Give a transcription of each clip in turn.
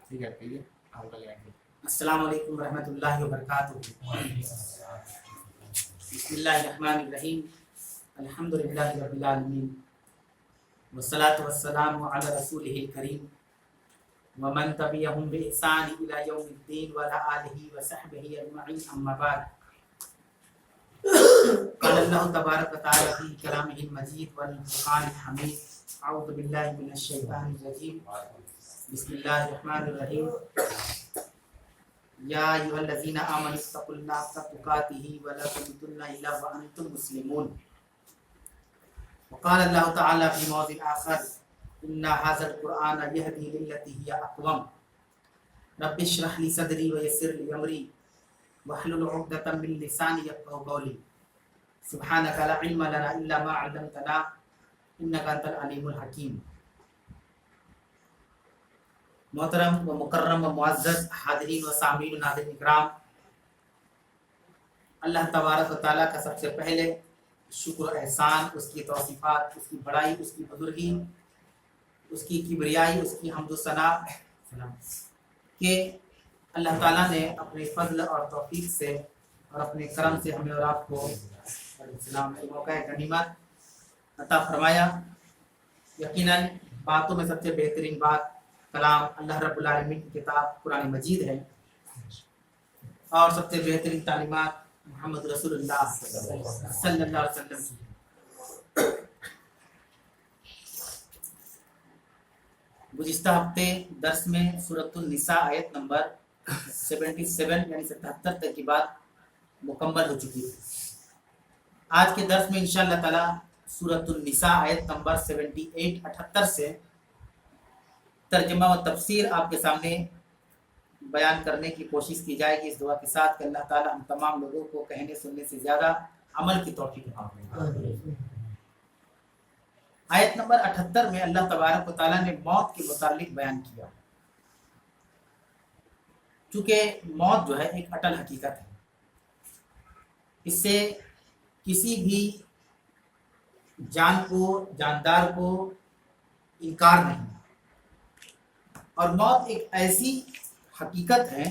ٹھیک ہے کہیے آپ کا لیں گے. السلام علیکم ورحمۃ اللہ وبرکاتہ. بسم اللہ الرحمن الرحیم. الحمد للہ رب العالمین والصلاة والسلام علی رسولہ الکریم ومن تبعهم بإحسان إلى يوم الدين وعلى آله وصحبه أجمعين. أما بعد. قال الله تبارك وتعالى في كلامه المجيد والفرقان الحميد. أعوذ بالله من الشيطان الرجيم. بسم الله الرحمن الرحيم. يا أيها الذين آمنوا اتقوا الله حق تقاته ولا تموتن إلا وأنتم مسلمون. وقال الله تعالى في موضع آخر إن هذا القرآن يهدي للتي هي أقوم. رب اشرح لي صدري ويسر لي أمري واحلل عقدة من لساني يفقهوا قولي. سبحانك لا علم لنا إلا ما علمتنا إنك أنت العليم الحكيم. محترم و مکرم و معزز حاضرین و سامعین و ناظرین اکرام، اللہ تبارک و تعالیٰ کا سب سے پہلے شکر و احسان، اس کی توصیفات، اس کی بڑائی، اس کی بزرگی، اس کی کبریائی، اس کی حمد و ثنا کہ اللہ تعالیٰ نے اپنے فضل اور توفیق سے اور اپنے کرم سے ہمیں اور آپ کو اسلام کے موقع غنیمت عطا فرمایا. یقیناً باتوں میں سب سے بہترین بات کلام اللہ رب العالمین کی کتاب قرآن مجید ہے، اور سب سے بہترین تعلیمات محمد رسول اللہ صلی اللہ علیہ وسلم کی. گزشتہ ہفتے درس میں سورۃ النساء آیت نمبر 77 یعنی 77 تک کی بات مکمل ہو چکی ہے. آج کے درس میں انشاءاللہ تعالی سورۃ النساء آیت نمبر 78 سے ترجمہ و تفسیر آپ کے سامنے بیان کرنے کی کوشش کی جائے گی، اس دعا کے ساتھ کہ اللہ تعالی ہم تمام لوگوں کو کہنے سننے سے زیادہ عمل کی توفیق عطا فرمائے. آیت نمبر 78 میں اللہ تبارک و تعالیٰ نے موت کے متعلق بیان کیا. چونکہ موت جو ہے ایک اٹل حقیقت ہے، اس سے کسی بھی جاندار کو انکار نہیں، اور موت ایک ایسی حقیقت ہے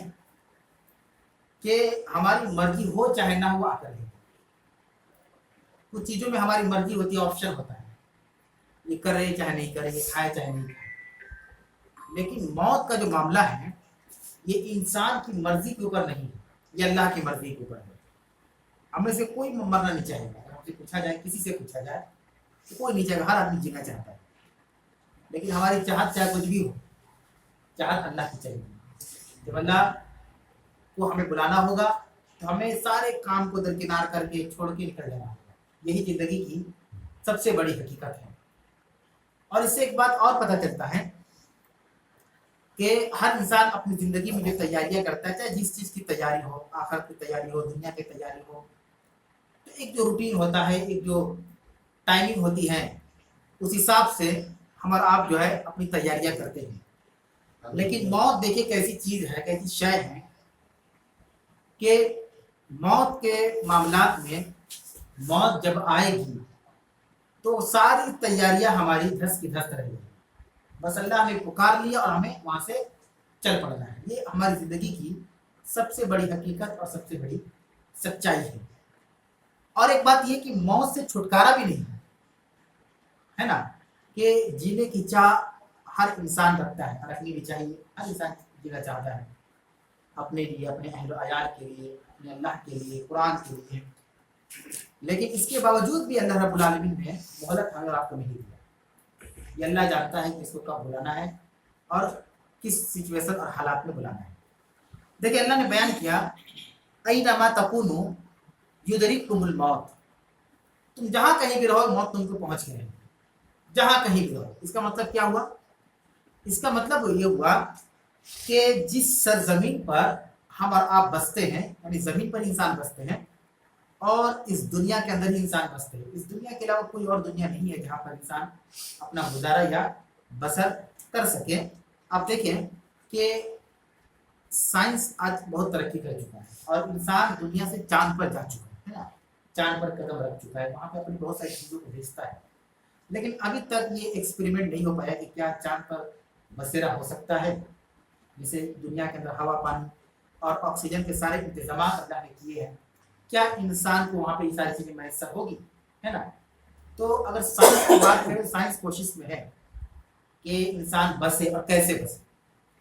کہ ہماری مرضی ہو چاہے نہ ہو آ کر ہے. کچھ چیزوں میں ہماری مرضی ہوتی ہے، آپشن ہوتا ہے، یہ کر رہے چاہے نہیں کرے، یہ کھائے چاہے نہیں کھائے. لیکن موت کا جو معاملہ ہے یہ انسان کی مرضی کے اوپر نہیں ہے، یہ اللہ کی مرضی کے اوپر ہے. ہمیں سے کوئی مرنا نہیں چاہے گا. ہم سے پوچھا جائے، کسی سے پوچھا جائے تو کوئی نہیں چاہے گا، ہر آدمی جینا چاہتا ہے. لیکن ہماری چاہت چاہے کچھ بھی ہو، چاہت اللہ کی چاہیے. جب اللہ کو ہمیں بلانا ہوگا تو ہمیں سارے کام کو درکنار کر کے چھوڑ کے نکل جانا ہوگا. یہی زندگی کی سب سے بڑی حقیقت ہے. اور اس سے ایک بات اور پتہ چلتا ہے کہ ہر انسان اپنی زندگی میں جو تیاریاں کرتا ہے، چاہے جس چیز کی تیاری ہو، آخرت کی تیاری ہو، دنیا کی تیاری ہو، تو ایک جو روٹین ہوتا ہے، ایک جو ٹائمنگ ہوتی ہے، اس حساب سے ہم اور آپ جو ہے اپنی تیاریاں کرتے ہیں. لیکن موت دیکھیں کیسی چیز ہے، کیسی شے ہے کہ موت کے معاملات میں موت جب آئے گی تو ساری تیاریاں ہماری دھس کی دھس رہے گی. بس اللہ نے پکار لیا اور ہمیں وہاں سے چل پڑنا ہے. یہ ہماری زندگی کی سب سے بڑی حقیقت اور سب سے بڑی سچائی ہے. اور ایک بات یہ کہ موت سے چھٹکارا بھی نہیں ہے نا، کہ جینے کی چاہ ہر انسان رکھتا ہے، رکھنی بھی چاہیے. ہر انسان جینا چاہتا ہے اپنے لیے، اپنے اہل و عیال کے لیے، اپنے اللہ کے لیے، قرآن کے لیے. لیکن اس کے باوجود بھی اللہ رب العالمین نے مہلت ہمیں اور آپ کو نہیں دیا. یہ اللہ جانتا ہے کہ اس کو کب بلانا ہے اور کس سچویشن اور حالات میں بلانا ہے. دیکھیں اللہ نے بیان کیا اینما تکونوا یدرککم الموت. تم جہاں کہیں بھی رہو موت تم کو پہنچ کے رہے، جہاں کہیں بھی رہو. اس کا مطلب کیا ہوا؟ اس کا مطلب یہ ہوا کہ جس سرزمین پر ہم اور آپ بستے ہیں، یعنی زمین پر انسان بستے ہیں اور اس دنیا کے اندر ہی انسان بستے ہیں. اس دنیا کے علاوہ کوئی اور دنیا نہیں ہے جہاں پر انسان اپنا گزارا یا بسر کر سکے. آپ دیکھیں کہ سائنس آج بہت ترقی کر چکا ہے اور انسان دنیا سے چاند پر جا چکا ہے نا، چاند پر قدم رکھ چکا ہے، وہاں پہ اپنی بہت ساری چیزوں کو بھیجتا ہے. لیکن ابھی تک یہ ایکسپیریمنٹ نہیں ہو پایا کہ کیا چاند پر بسیرا ہو سکتا ہے. جیسے دنیا کے اندر ہوا پانی اور آکسیجن کے سارے انتظامات اللہ نے کیے ہیں، کیا انسان کو وہاں پہ یہ ساری چیزیں میسر ہوگی؟ ہے نا؟ تو اگر سائنس کی بات کریں، سائنس کوشش میں ہے کہ انسان بسے، اور کیسے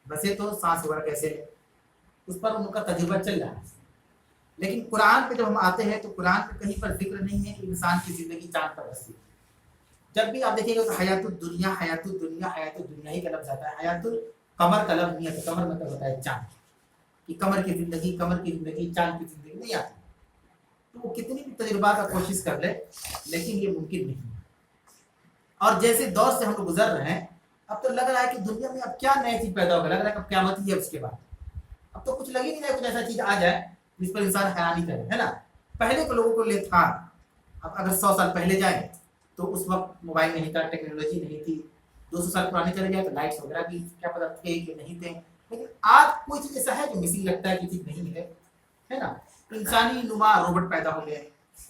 بسے تو سانس وغیرہ کیسے لے، اس پر ان کا تجربہ چل رہا ہے۔ لیکن قرآن پہ جب ہم آتے ہیں تو قرآن پہ کہیں پر ذکر نہیں ہے کہ انسان کی زندگی چاند پر بستی ہے۔ جب بھی آپ دیکھیں گے تو حیات الدنیا حیات الدنیا حیات الدنیا ہی کا لفظ آتا ہے، حیات القمر کا لفظ نہیں آتا۔ قمر مطلب ہوتا ہے چاند، کہ قمر کی زندگی چاند کی زندگی نہیں آتی۔ تو وہ کتنی بھی تجربات کا کوشش کر لے لیکن یہ ممکن نہیں ہے۔ اور جیسے دور سے ہم لوگ گزر رہے ہیں، اب تو لگ رہا ہے کہ دنیا میں اب کیا نئی چیز پیدا ہوگا، لگ رہا ہے کہ اب قیامت ہی ہے اس کے بعد۔ اب تو کچھ لگ ہی نہیں رہا، کچھ ایسا چیز آ جائے جس پر انسان حیرانی کرے، ہے نا؟ پہلے کے لوگوں کو لیے تھا، اب اگر 100 سال پہلے جائیں تو اس وقت موبائل نہیں تھا، ٹیکنالوجی نہیں تھی۔ 200 سال پرانے چلے جائے تو لائٹس وغیرہ بھی کیا پتہ تھے کہ نہیں تھے۔ لیکن آج کوئی چیز ایسا ہے جو مسنگ لگتا ہے کہ چیز نہیں ہے نا؟ انسانی نما روبوٹ پیدا ہو گئے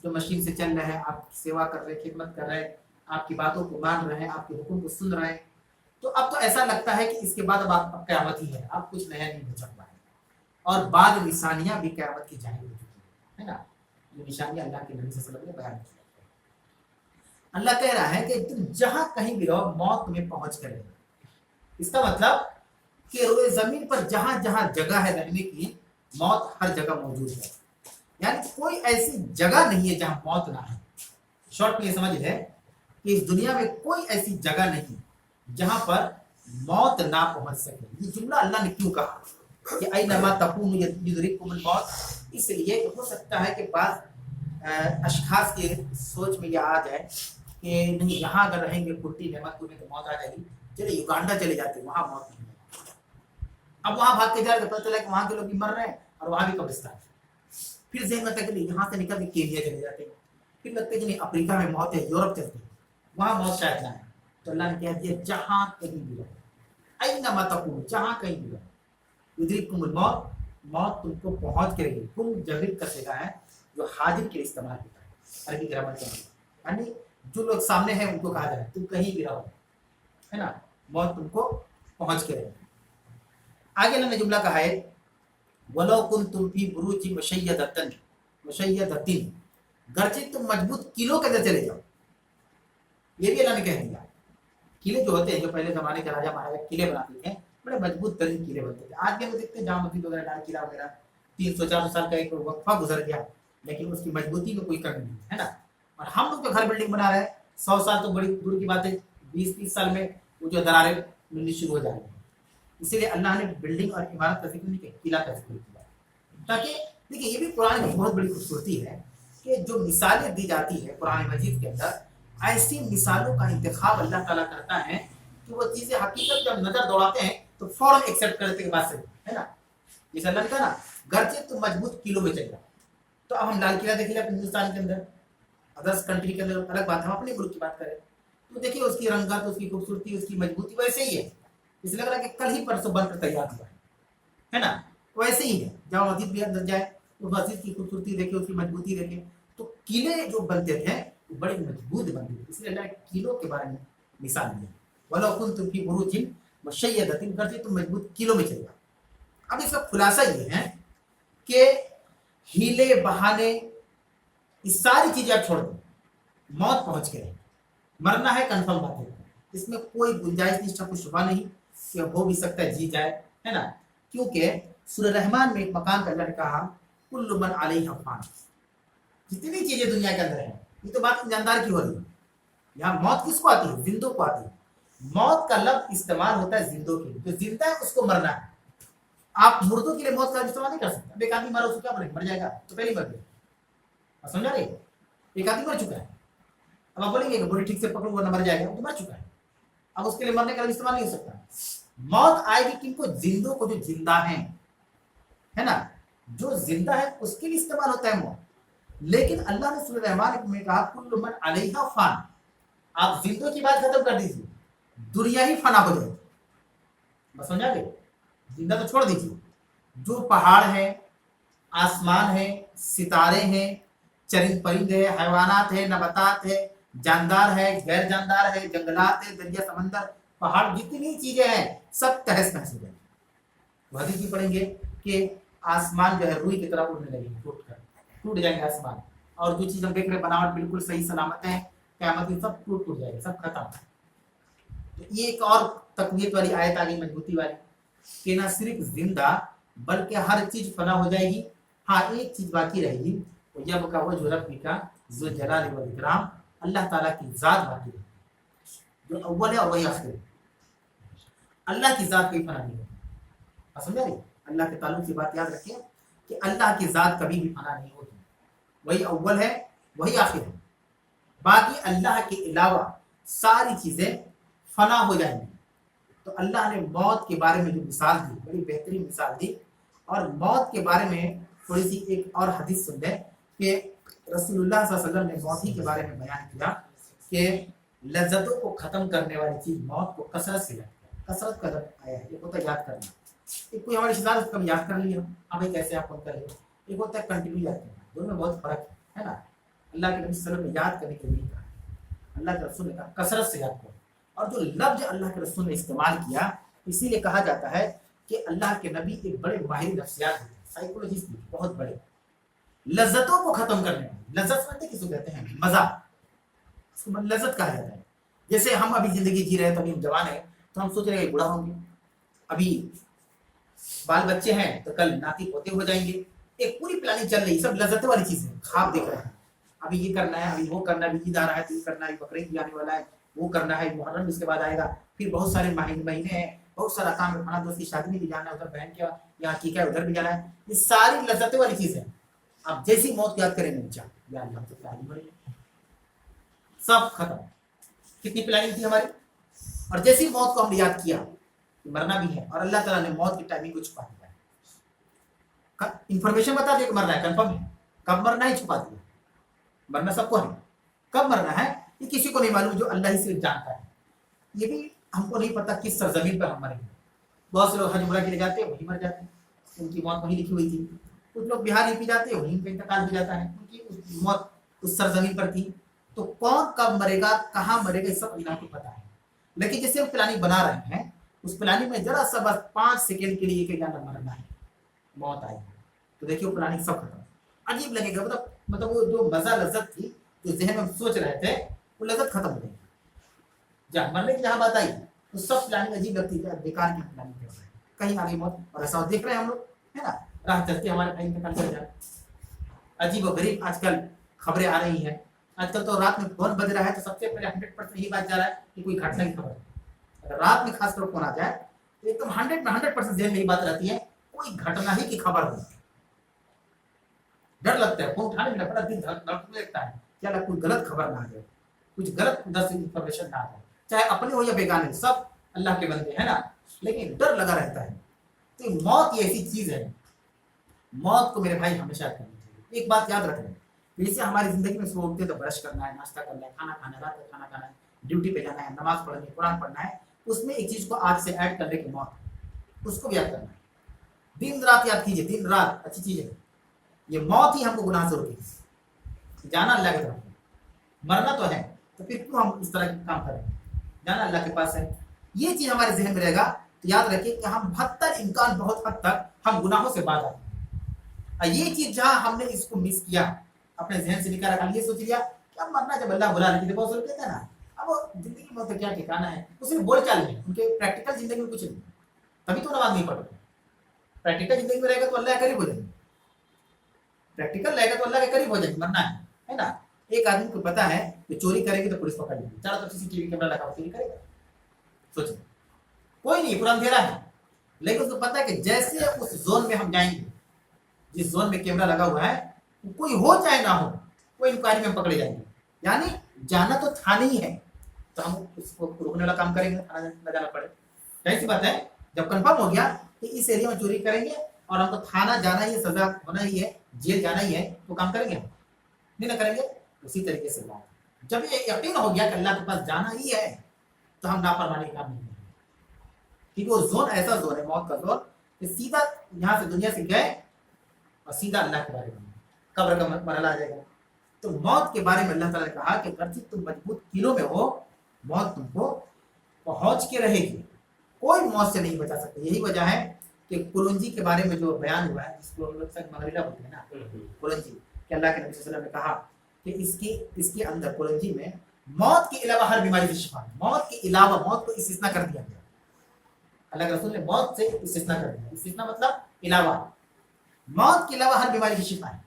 جو مشین سے چل رہے ہیں، آپ کی سیوا کر رہے ہیں، خدمت کر رہے ہیں، آپ کی باتوں کو مان رہے ہیں، آپ کے حکم کو سن رہے ہیں۔ تو اب تو ایسا لگتا ہے کہ اس کے بعد اب قیامت ہی ہے، اب کچھ نیا نہیں ہو سکتا ہے۔ اور بعض نشانیاں بھی قیامت کی جانب ہو چکی ہے نا؟ جو نشانیاں اللہ کے نبی صلی اللہ علیہ وسلم نے بیان کی۔ اللہ کہہ رہا ہے کہ تم جہاں کہیں بھی رہو موت تمہیں پہنچ کرے گا۔ اس کا مطلب کہ روئے زمین پر جہاں جہاں جگہ ہے رہنے کی، موت ہر جگہ موجود ہے۔ یعنی کوئی ایسی جگہ نہیں ہے جہاں موت نہ ہے۔ شارٹ میں یہ سمجھ ہے کہ اس دنیا میں کوئی ایسی جگہ نہیں جہاں پر موت نہ پہنچ سکے۔ یہ جملہ اللہ نے کیوں کہا کہ اینما تکونوا یدرککم الموت؟ اس لیے ہو سکتا ہے کہ بعض اشخاص کے سوچ میں یہ آ جائے کہ نہیں یہاں اگر رہیں گے پھرتی نعمت میں تو موت آ جائے گی، چلے یوگانڈا چلے جاتے ہیں، وہاں موت نہیں ہے۔ اب وہاں بھاگ کے جا رہے پتہ چلا کہ وہاں کے لوگ بھی مر رہے ہیں اور وہاں بھی قبرستان ہے۔ پھر ذہن میں کہ یہاں سے نکل کے کینیا چلے جاتے ہیں، پھر لگتے کہ نہیں افریقہ میں موت ہے، یورپ چلتے ہیں، وہاں موت شاید نہ ہے۔ تو اللہ نے کہہ دیا جہاں کہیں بھی رہو، اینما تکونوا، جہاں کہیں بھی رہو، یدرککم الموت، موت تم کو پہنچ کرے گی۔ کم جبر کا صیغہ ہے جو حاضر کے لیے استعمال ہوتا ہے عربی گرامر کے اندر، یعنی جو لوگ سامنے ہیں ان کو کہا جائے تم کہیں بھی رہو، ہے نا؟ موت تم کو پہنچ کرے گی۔ آگے اللہ نے جملہ کہا ہے وَلَوْ كُنْتُمْ فِي بُرُوجٍ مُشَيَّدَةٍ، گرچہ تم مضبوط قلعوں کے اندر چلے جاؤ۔ یہ بھی اللہ نے کہہ دیا، قلعے جو ہوتے ہیں، جو پہلے زمانے کے راجا مہاراجا قلعے بناتے تھے، بڑے مضبوط ترین قلعے بنتے تھے۔ آج کے ہم دیکھتے ہیں جامع مسجد وغیرہ، لال قلعہ وغیرہ 300-400 سال کا ایک وقفہ گزر گیا لیکن اس کی مضبوطی میں کوئی کمی نہیں ہے نا؟ اور ہم لوگ جو گھر بلڈنگ بنا رہے ہیں 100 سال تو بڑی دور کی بات ہے، 20-30 سال میں وہ جو دراریں ملنی شروع ہو جائیں گی۔ اسی لیے اللہ نے بلڈنگ اور عمارت کا ذکر نہیں کیا، قلعہ کا ذکر کیا، تاکہ دیکھیے یہ بھی قرآن کی بہت بڑی خوبصورتی ہے کہ جو مثالیں دی جاتی ہے قرآن مجید کے اندر، ایسی مثالوں کا انتخاب اللہ تعالیٰ کرتا ہے کہ وہ چیزیں حقیقت جب نظر دوڑاتے ہیں تو فوراً ایکسیپٹ کرتے کے بعد سے، ہے نا؟ جیسے اللہ نے کہا نا گرچہ تم مضبوط قلعوں میں چل جاؤ۔ تو اب ہم لال قلعہ دیکھ لیں اپنے ہندوستان کے اندر، ادرس کنٹری کے اندر الگ بات ہے، ہم اپنے ملک کی بات کریں تو دیکھیے اس کی رنگت، اس کی خوبصورتی، اس کی مضبوطی ویسے ہی ہے، اس لگ رہا ہے کہ کل ہی پرسوں بن کر تیار ہوا ہے نا؟ ویسے ہی ہے۔ جہاں مسجد بھی اندر جائے تو مسجد کی خوبصورتی دیکھے، اس کی مضبوطی دیکھے۔ تو قلعے جو بنتے تھے وہ بڑے مضبوط بنتے تھے، اس لیے اللہ نے قلعوں کے بارے میں مثال دی ہے وَلَوْ كُنْتُمْ فِي بُرُوجٍ مُشَيَّدَةٍ، گرچہ تم مضبوط قلعوں میں چلے جاؤ۔ اب اس کا خلاصہ یہ ہے کہ ہیلے بہانے یہ ساری چیزیں آپ چھوڑ دیں، موت پہنچ کے مرنا ہے، کنفرم بات ہے، اس میں کوئی گنجائش نہیں، شک و شبہ نہیں کہ ہو بھی سکتا ہے جی جائے، ہے نا؟ کیونکہ سورہ رحمان میں ایک مقام پر اللہ نے کہا کل من علیہا فان، جتنی چیزیں دنیا کے اندر ہیں، یہ تو بات جاندار کی ہو رہی ہے۔ یہاں موت کس کو آتی ہے؟ زندوں کو آتی ہے۔ موت کا لفظ استعمال ہوتا ہے زندوں کے لیے، جو زندہ ہے اس کو مرنا ہے۔ آپ مردوں کے لیے موت کا استعمال نہیں کر سکتے۔ اب ایک آدمی مرا، اس کو کیا مرے؟ مر جائے گا تو پہلے مر گیا، سمجھا رہے؟ ایک آدمی مر چکا ہے، اب آپ بولیں گے کہ بڑی ٹھیک سے پکڑو ورنہ مر جائے گا، وہ تو مر چکا ہے، اب اس کے لیے مرنے کا لفظ استعمال نہیں ہو سکتا۔ موت آئے گی کن کو؟ زندوں کو، جو زندہ ہیں، ہے نا؟ جو زندہ ہے اس کے لیے استعمال ہوتا ہے موت۔ لیکن اللہ نے سورہ رحمان میں کہا کل من علیہا فان، آپ زندوں کی بات ختم کر دیجیے، دنیا ہی فنا ہو جائے گی، بس سمجھا گئے؟ زندہ تو چھوڑ دیجیے، جو پہاڑ ہے، آسمان ہے، ستارے ہیں، چرند پرند ہے، حیوانات ہے، نباتات ہے، جاندار ہے، غیر جاندار ہے، جنگلات ہے، دریا سمندر، پہاڑ، جتنی چیزیں ہیں سب تہس نہس ہو جائیں گی۔ वो हदीस भी पढ़ेंगे कि आसमान जो है रुई की तरह उड़ने लगे, टूट जाएंगे आसमान, और जो चीज हम देख रहे हैं बनावट बिल्कुल सही सलामत है, क़यामत में सब टूट जाएगा, सब खत्म। तो ये एक और तकवीत वाली आयत आ गई, मजबूती वाली, कि ना सिर्फ जिंदा बल्कि हर चीज फना हो जाएगी। हाँ, एक चीज बाकी रहेगी, वो जब का वजह रब्बी का ज़ुल जलाल वल इकराम, अल्लाह ताला की जात बाकी रहेगी, जो अव्वल है और वही आखिर है। अल्लाह की जात कभी फना नहीं होती, समझा रही? अल्लाह के ताल्लुक की बात याद रखिए कि अल्लाह की जात कभी भी फना नहीं होती, वही अव्वल है वही आखिर है। बाकी अल्लाह के अलावा सारी चीजें फना हो जाएंगी। तो अल्लाह ने मौत के बारे में जो मिसाल दी, बड़ी बेहतरीन मिसाल दी। और मौत के बारे में थोड़ी सी एक और हदीस सुन लें कि रसूलुल्लाह सल्लल्लाहु अलैहि वसल्लम ने मौत ही के बारे में बयान किया कि लज्जतों को खत्म करने वाली चीज मौत को कसरत से याद किया। कसरत का जब आया है, एक होता है याद करना, एक कोई हमारे रिश्तेदार कभी याद कर लिया, हाँ भाई कैसे आप फोन कर लिया, एक होता है कंटिन्यू याद करना, दोनों में बहुत फर्क है ना। अल्लाह के नबी सल्लल्लाहु अलैहि वसल्लम ने याद करने के लिए कहा, अल्लाह के रसूल ने कहा कसरत से याद करो। और जो लफ्ज अल्लाह के रसूल ने इस्तेमाल किया, इसीलिए कहा जाता है कि अल्लाह के नबी एक बड़े माहिर नफ्सियात थे, साइकोलॉजिस्ट थे, बहुत बड़े। लज्जतों को खत्म करने वाले, लज्जत समझते किसको कहते हैं? मजा, इसको लज्जत कहा जाता है। जैसे हम अभी जिंदगी जी रहे हैं, तो अभी हम जवान है, तो हम सोच रहे हैं बूढ़ा होंगे, अभी बाल बच्चे हैं तो कल नाती पोते हो जाएंगे, एक पूरी प्लानिंग चल रही, सब लज्जत वाली चीज है, ख्वाब देख रहे हैं, अभी ये करना है, अभी वो करना है, ईद आ रहा है तो ये करना है, बकरीद भी आने वाला है, वो करना है, मुहर्रम इसके बाद आएगा, फिर बहुत सारे महीने हैं, बहुत सारा काम है, फलाना दोस्त की शादी में भी जाना है, उधर बहन के यहाँ ठीक है उधर भी जाना है, ये सारी लज्जत वाली चीज है। आप जैसी मौत याद करेंगे सब खत्म। कितनी प्लानिंग थी हमारी, और जैसी मौत को हमने याद किया मरना भी है, और अल्लाह ताला ने मौत की टाइमिंग को छुपा दिया, इंफॉर्मेशन बता दिया कि मरना है, कंफर्म है, कब मरना है छुपा दिया। मरना सबको है, कब मरना है ये किसी को नहीं मालूम, जो अल्लाह ही सिर्फ जानता है। ये भी हमको नहीं पता किस सरजमीन पर हम मरेंगे। बहुत से लोग हज उमरा के लिए जाते हैं, वहीं मर जाते हैं, उनकी मौत वहीं लिखी हुई थी। कुछ लोग बिहार यूपी जाते हैं, वहीं पे इंतकाल हो जाता है, उनकी मौत उस सरजमीन पर थी। तो कौन कब मरेगा, कहाँ मरेगा, सब अल्लाह को पता है। लेकिन जैसे हम प्लानिंग बना रहे हैं, उस प्लानिंग में जरा सा बस 5 सेकंड के लिए मरना है, मौत आई, तो देखिए वो प्लानिंग सब खत्म। अजीब लगेगा, मतलब वो जो मजा लज्जत थी, जो जहन में हम सोच रहे थे, वो लज्जत खत्म हो गई। जहाँ मरने की जहाँ बात आई तो सब प्लानिंग अजीब लगती है, बेकार की प्लानिंग कर रहे हैं, कहीं आ गई मौत। और ऐसा देख रहे हैं हम लोग, है ना, राह चलते हमारे भाई इंतकाल कर जाए। अजीब और गरीब आजकल खबरें आ रही हैं। आजकल तो रात में फोन बज रहा है तो सबसे पहले 100% यही बात जा रहा है कि कोई घटना की खबर है। अगर रात में खासकर फोन आ जाए तो एकदम 100% जहन में यही बात रहती है, कोई घटना ही की खबर हो। डर लगता है, फोन उठाने में बड़ा दिल धड़कने लगता है, क्या कोई गलत खबर ना आ जाए, कुछ गलत इंफॉर्मेशन ना आ जाए, चाहे अपने हो या बेगाने, सब अल्लाह के बंदे हैं ना, लेकिन डर लगा रहता है। तो मौत ये ऐसी चीज है, मौत को मेरे भाई हमेशा याद करनी चाहिए। एक बात याद रखना, जैसे हमारी जिंदगी में सुबह उठते तो ब्रश करना है, नाश्ता करना है, खाना खाना है, रात का खाना खाना है, ड्यूटी पे जाना है, नमाज पढ़नी है, कुरान पढ़ना है, उसमें एक चीज को आज से ऐड करने की मौत, उसको भी याद करना है। दिन रात याद कीजिए, दिन रात अच्छी चीज है। ये मौत ही हमको गुनाह से रोकेगी। जाना अल्लाह की तरफ, मरना तो है, तो फिर क्यों हम इस तरह के काम करें? जाना अल्लाह के पास है। ये चीज हमारे जहन में रहेगा तो याद रखिए कि हम 72 इम्कान बहुत हद तक हम गुनाहों से बाज आते हैं। ये चीज जहां हमने इसको मिस किया, अपने जहन से निकाल रखा, ये सोच लिया कि अब मरना जब अल्लाह बुला लेते, बहुत लोग कहते हैं ना, अब वो जिंदगी में तो क्या ठिकाना है, उसमें बोल चाल नहीं, उनके प्रैक्टिकल जिंदगी में कुछ नहीं, तभी तो नमाज नहीं पढ़ते। प्रैक्टिकल जिंदगी में रहेगा तो अल्लाह के करीब हो जाएंगे, प्रैक्टिकल रहेगा तो अल्लाह के करीब हो जाएंगे। मरना है ना। एक आदमी को पता है कि चोरी करेगी तो पुलिस पकड़ लेगी, चारों तरफ सीसीटीवी कैमरा लगा हो, चोरी करेगा? सोचो, कोई नहीं, पूरा अंधेरा है, लेकिन उसको पता है कि जैसे उस जोन में हम जाएंगे, जिस जोन में कैमरा लगा हुआ है, कोई हो चाहे ना हो, कोई इंक्वायरी में पकड़े जाएंगे। यानी जाना तो थाने ही है, तो हम उसको रोकने वाला काम करेंगे, थाना न जाना पड़े। जाहिर सी बात है, जब कंफर्म हो गया कि इस एरिया में चोरी करेंगे और हमको थाना जाना ही है, सजा होना ही है, जेल जाना ही है, तो काम करेंगे नहीं ना करेंगे। उसी तरीके से बात, जब ये यकीन हो गया कि अल्लाह के पास जाना ही है, तो हम नाफरमानी का काम नहीं करेंगे, क्योंकि वो जोन ऐसा जोन है, मौत का जोन, कि सीधा यहाँ से दुनिया से गए और सीधा अल्लाह के बारे में कब्र का मरला आ जाएगा। तो मौत के बारे में अल्लाह ताला ने कहा कि अगर तुम मजबूत किलों में हो, मौत तुमको पहुंच के रहेगी, कोई मौत से नहीं बचा सकता। यही वजह है کہ کلونجی کے بارے میں جو بیان ہوا ہے، جس کو ہم لوگ مغریلا بولتے ہیں نا، کلونجی، کہ اللہ کے نبی صلی اللہ علیہ وسلم نے کہا کہ اس کے اندر کلونجی میں موت کے علاوہ ہر بیماری کی شفا ہے، موت کے علاوہ، موت کو استثنا کر دیا گیا، اللہ کے رسول نے موت سے استثنا کر دیا، استثنا مطلب علاوہ، موت کے علاوہ ہر بیماری کی شفا ہے،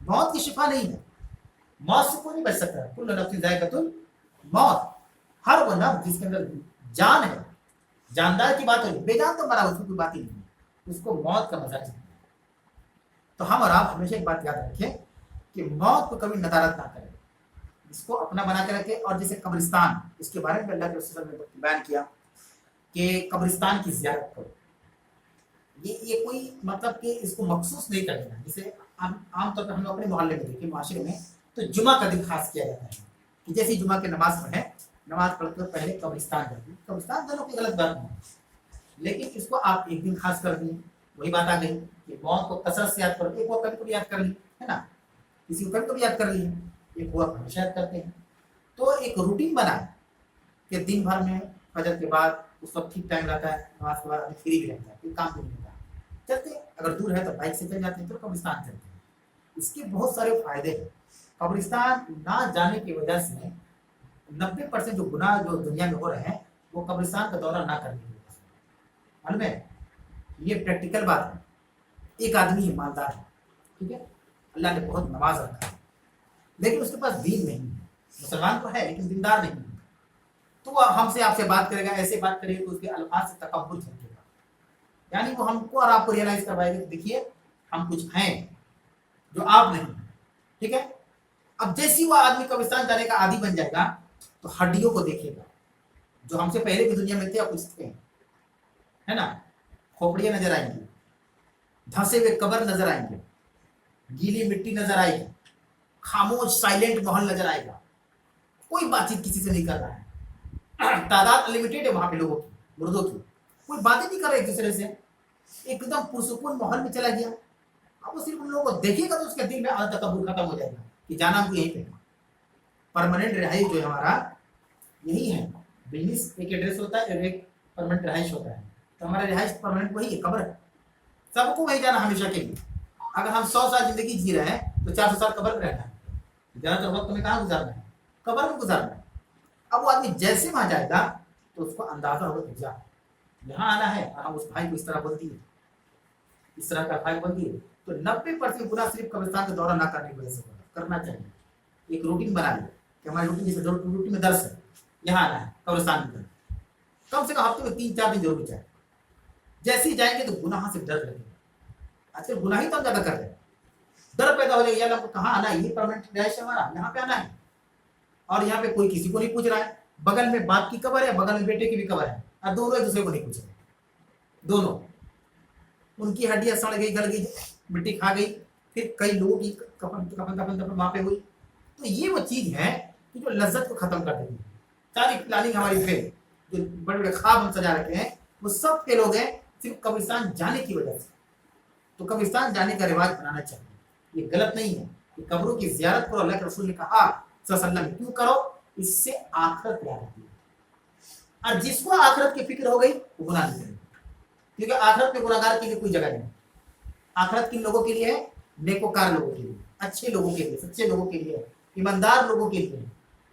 موت کی شفا نہیں ہے، موت سے کوئی نہیں بچ سکتا، کل نفس ذائقۃ الموت، ہر وہ نفس جس کے اندر جان ہے، جاندار کی بات ہوئی، بے جان تو مرا، اس کی کوئی بات ہی نہیں ہے، اس کو موت کا مزہ چاہیے۔ تو ہم اور آپ ہمیشہ ایک بات یاد رکھیں کہ موت کو کبھی ندارت نہ کریں، اس کو اپنا بنا کے رکھیں۔ اور جیسے قبرستان، اس کے بارے میں اللہ کے رسول نے بیان کیا کہ قبرستان کی زیارت کرو، یہ کوئی مطلب کہ اس کو مخصوص نہیں کر دینا، جیسے عام طور پر ہم لوگ اپنے محلے میں دیکھیں، معاشرے میں تو جمعہ کا دن خاص کیا جاتا ہے کہ جیسے جمعہ کی نماز پڑھیں، نماز پڑھ کر پہلے قبرستان جاتے ہیں، قبرستان دونوں کی غلط بات نہیں، لیکن اس کو آپ ایک دن خاص کر دیں، وہی بات آ گئی کہ موت کو کثرت سے یاد کرو، ایک وہ کبھی کبھی یاد کر لی ہے نا، کسی کو کبھی کبھی یاد کر لی، ایک وہ ہمیشہ یاد کرتے ہیں، تو ایک روٹین بنائیں کہ دن بھر میں فجر کے بعد اس وقت ٹھیک ٹائم رہتا ہے، نماز کے بعد فری بھی رہتا ہے، کوئی کام بھی نہیں ہوتا، چلتے اگر دور ہے تو بائک سے چل جاتے ہیں، تو قبرستان چلتے ہیں۔ اس کے بہت سارے فائدے ہیں، قبرستان نہ جانے کی وجہ سے 90% جو گناہ جو دنیا میں ہو رہے ہیں وہ قبرستان کا دورہ نہ کرنے کی وجہ سے، معلوم ہے، یہ پریکٹیکل بات ہے۔ ایک آدمی ایماندار ہے، ٹھیک ہے، اللہ نے بہت نواز رکھا ہے، لیکن اس کے پاس دین نہیں ہے، مسلمان تو ہے لیکن دیندار نہیں ہے، تو وہ ہم سے آپ سے بات کرے گا، ایسے بات کرے گا تو اس کے الفاظ سے تکبر جھلکے گا، یعنی وہ ہم کو اور آپ کو ریئلائز کروائے گا کہ دیکھیے ہم کچھ ہیں جو آپ نہیں ہیں، ٹھیک ہے۔ اب جیسی وہ آدمی قبرستان جانے کا عادی بن جائے گا تو ہڈیوں کو دیکھے گا جو ہم سے پہلے بھی دنیا میں تھے اور کچھ تھے، ہے نا، کھوپڑیاں نظر آئیں گی، دھنسے ہوئے قبر نظر آئیں گے، گیلی مٹی نظر آئے گی، خاموش سائلنٹ ماحول نظر آئے گا، کوئی بات چیت کسی سے نہیں کر رہا ہے، تعداد انلمیٹیڈ ہے وہاں پہ لوگوں کی، مردوں کی، کوئی باتیں نہیں کر رہے ایک دوسرے سے، ایک دم پرسکون ماحول میں چلا گیا۔ اب وہ صرف ان لوگوں کو دیکھے گا تو اس کے دل میں آدھا تکبر ختم ہو جائے گا کہ جانا ہم کو یہیں پہ، پرماننٹ رہائش جو ہے ہمارا یہی ہے، بزنس ایک ایڈریس ہوتا ہے اور ایک پرماننٹ رہائش ہوتا ہے، تو ہمارا رہائش پرماننٹ وہی ہے، قبر ہے، سب کو وہی جانا ہمیشہ کے لیے۔ اگر ہم 100 سال زندگی جی رہے ہیں تو 400 سال قبر میں رہنا ہے، زیادہ تر وقت ہمیں کہاں گزارنا ہے، قبر میں گزارنا ہے۔ اب وہ آدمی جیسے وہاں جائے گا تو اس کو اندازہ ہوگا کہ جا یہاں آنا ہے، اور ہم اس بھائی کو اس طرح بولتی ہے، اس طرح کا بھائی بولتی ہے، تو 90% گناہ صرف قبرستان کا دورہ نہ کرنے کی وجہ سے کرنا چاہیے۔ ایک روٹین بنا لیں کہ ہماری روٹین جیسے روٹین میں درس ہے، یہاں آنا ہے قبرستان کی طرف، کم سے کم ہفتے میں 3-4 دن ضرور جائیں، جیسے ہی جائیں گے تو گناہ سے ڈر لگے گا، آج کل گناہ ہی تو ہم زیادہ کر رہے ہیں، ڈر پیدا ہو جائے گا، اللہ کو کہاں آنا ہے، یہ پرماننٹ رہائش ہے ہمارا، یہاں پہ آنا ہے، اور یہاں پہ کوئی کسی کو نہیں پوچھ رہا ہے، بغل میں باپ کی قبر ہے، بغل میں بیٹے کی بھی قبر ہے، اور دونوں ایک دوسرے کو نہیں پوچھ رہے، دونوں ان کی ہڈیاں سڑ گئی، گل گئی، مٹی کھا گئی، پھر کئی لوگوں کی کفن وہاں پہ ہوئی، تو یہ وہ چیز ہے کہ جو لذت کو ختم کر دیتی ہے۔ ساری پلاننگ ہماری فیل، جو بڑے بڑے خواب ہم سجا رکھے ہیں وہ سب فیل ہو گئے صرف قبرستان جانے کی وجہ سے۔ تو قبرستان جانے کا رواج بنانا چاہیے، یہ غلط نہیں ہے کہ قبروں کی زیارت کرو، اللہ کے رسول نے کہا صلی اللہ علیہ وسلم، کیوں کرو، اس سے آخرت یاد آتی ہے، اور جس کو آخرت کی فکر ہو گئی وہ گناہ نہیں کرے، کیونکہ آخرت میں گناہگار کے لیے کوئی جگہ نہیں، آخرت کن لوگوں کے لیے ہے، نیکوکار لوگوں کے لیے، اچھے لوگوں کے لیے، سچے لوگوں کے لیے، ایماندار لوگوں کے لیے،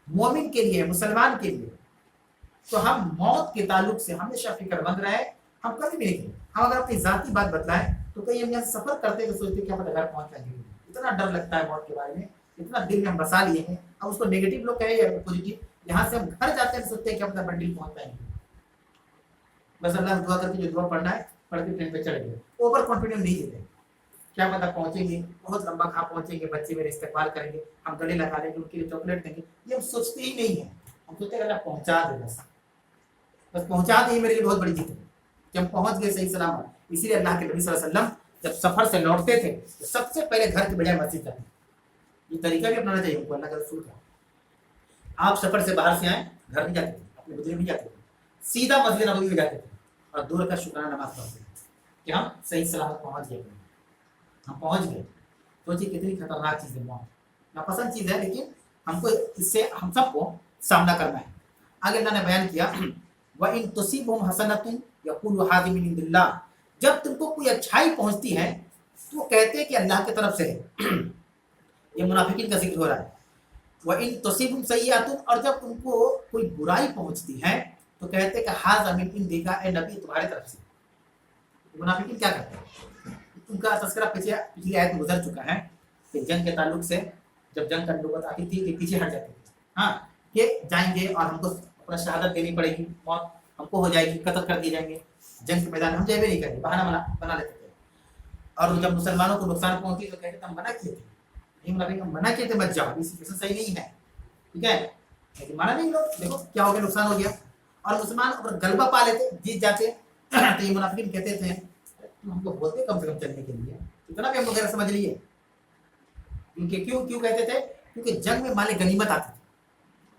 مومن کے لیے، مسلمان کے لیے۔ تو ہم موت کے تعلق سے ہمیشہ فکر مند رہے، ہم کبھی بھی نہیں کریں، ہم اگر اپنی ذاتی بات بتلائیں تو کئی ہم یہاں سفر کرتے تو سوچتے کیا پتہ گھر پہنچ جائیں گے، اتنا ڈر لگتا ہے موت کے بارے میں، اتنا دل میں ہم بسا لیے ہیں، اب اس کو نیگیٹو لوگ کہیں یا پوزیٹو، یہاں سے ہم گھر جاتے ہیں تو سوچتے ہیں کیا پتہ بنڈل پہنچ جائیں گے، بس اللہ سے دعا کر کے جو دعا پڑھنا ہے پڑھ کے ٹرین پہ چڑھ گئے، اوور کانفیڈنس نہیں دیتے، کیا پتہ پہنچیں گے، بہت لمبا کھا پہنچیں گے، بچے میرے استقبال کریں گے، ہم گلے لگا لیں گے، ان کے لیے چاکلیٹ دیں گے، یہ ہم سوچتے ہی نہیں ہیں، ہم سوچتے ہیں اللہ پہنچا دے، بس پہنچا دے، میرے لیے بہت بڑی چیز ہے کہ ہم پہنچ گئے صحیح سلامت۔ اسی لیے اللہ کے نبی صلی اللہ علیہ وسلم جب سفر سے لوٹتے تھے تو سب سے پہلے گھر کے بجائے مسجد جاتے، یہ طریقہ بھی اپنانا چاہیے اللہ کے رسول کا۔ آپ سفر سے باہر سے آئیں، گھر نہیں جاتے تھے، اپنے بدلے نہیں جاتے تھے، سیدھا مسجد نبوی میں جاتے تھے اور 2 رکعت شکرانہ نماز پڑھتے تھے کہ ہم صحیح سلامت پہنچ گئے، ہم پہنچ گئے۔ سوچیے کتنی خطرناک چیز ہے موت، ناپسند چیز ہے، لیکن ہم کو اس سے ہم سب کو سامنا کرنا ہے۔ آگے اللہ نے بیان کیا وَإِن تُصِبْهُمْ حَسَنَةٌ يَقُولُوا هَٰذِهِ مِنْ عِندِ اللَّهِ، जब तुमको कोई अच्छाई पहुंचती है तो वो कहते हैं कि अल्लाह की तरफ से है। ये मुनाफिकीन का जिक्र हो रहा है। वह इन तुसीबुम सय्यातुन, और जब तुमको कोई बुराई पहुंचती है तो कहते हैं कि हाज़ा मिन इंदिका, ए नबी तुम्हारी तरफ से। मुनाफिकीन क्या करते हैं, उनका तस्करा पिछली आयत में गुजर चुका है कि जंग के ताल्लुक से जब जंग का नौबत आती थी कि पीछे हट जाते थे, हाँ, कि जाएंगे और हमको अपना शहादत देनी पड़ेगी, मौत हमको हो जाएगी, कत्ल कर दिए जाएंगे, जंग के मैदान में हम जाए नहीं करेंगे, बहाना बना लेते थे। और जब मुसलमानों को नुकसान पहुंची तो कहते हम मना किए थे, नहीं मना, हम मना किए थे मत जाओ, सिचुएशन सही नहीं है, ठीक है, लेकिन माना नहीं लोग, देखो क्या हो गया, नुकसान हो गया। और मुसलमान अगर गलबा पा लेते, जीत जाते तो ये मुनाफिकीन कहते थे तुम हमको बोलते कम से कम चलने के लिए, इतना भी हम वगैरह समझ लिए। क्योंकि क्यों कहते थे, क्योंकि जंग में माले गनीमत आती थी,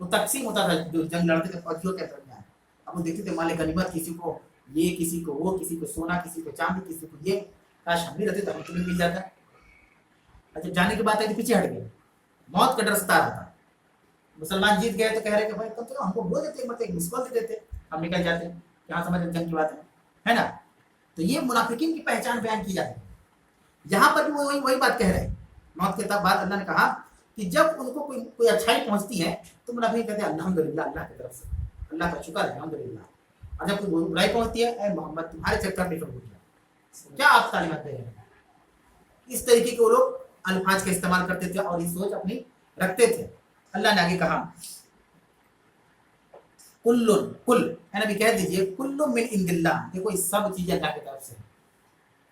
वो तकसीम होता था, जो जंग लड़ते थे फौजियों के दरमियान, अब वो देखते थे माले गनीमत, किसी को ये, किसी को वो, किसी को सोना, किसी को चांदी, किसी को ये, काश हम भी रहते तो हम तुम्हें मिल जाता। अच्छा, जाने की बात है कि पीछे हट गए, मौत का डर सता रहा था। मुसलमान जीत गए तो कह रहे कि भाई कम से कम हमको बोल देते, मतलब एक मिस कॉल दे देते, हम निकल जाते, यहाँ समझ जंग की बात है ना। तो ये मुनाफिकीन की पहचान बयान की जाती है। यहाँ पर भी वही बात कह रहे हैं। मौत के बाद अल्लाह ने कहा कि जब उनको कोई अच्छाई पहुंचती है तो मुनाफिक कहते हैं अल्हम्दुलिल्लाह, अल्लाह की तरफ से, अल्लाह का शुक्र है, अल्हम्दुलिल्लाह। और जब कोई बुराई पहुंचती है, ऐ मोहम्मद तुम्हारे चक्कर में हो गया, क्या आप तालीमात दे रहे हैं। इस तरीके के वो लोग अल्फाज का इस्तेमाल करते थे और ये सोच अपनी रखते थे। अल्लाह ने आगे कहा कुल है नबी कह दीजिए कुल्लु मिन इंदिल्लाह, देखो ये सब चीजें अल्लाह की तरफ से,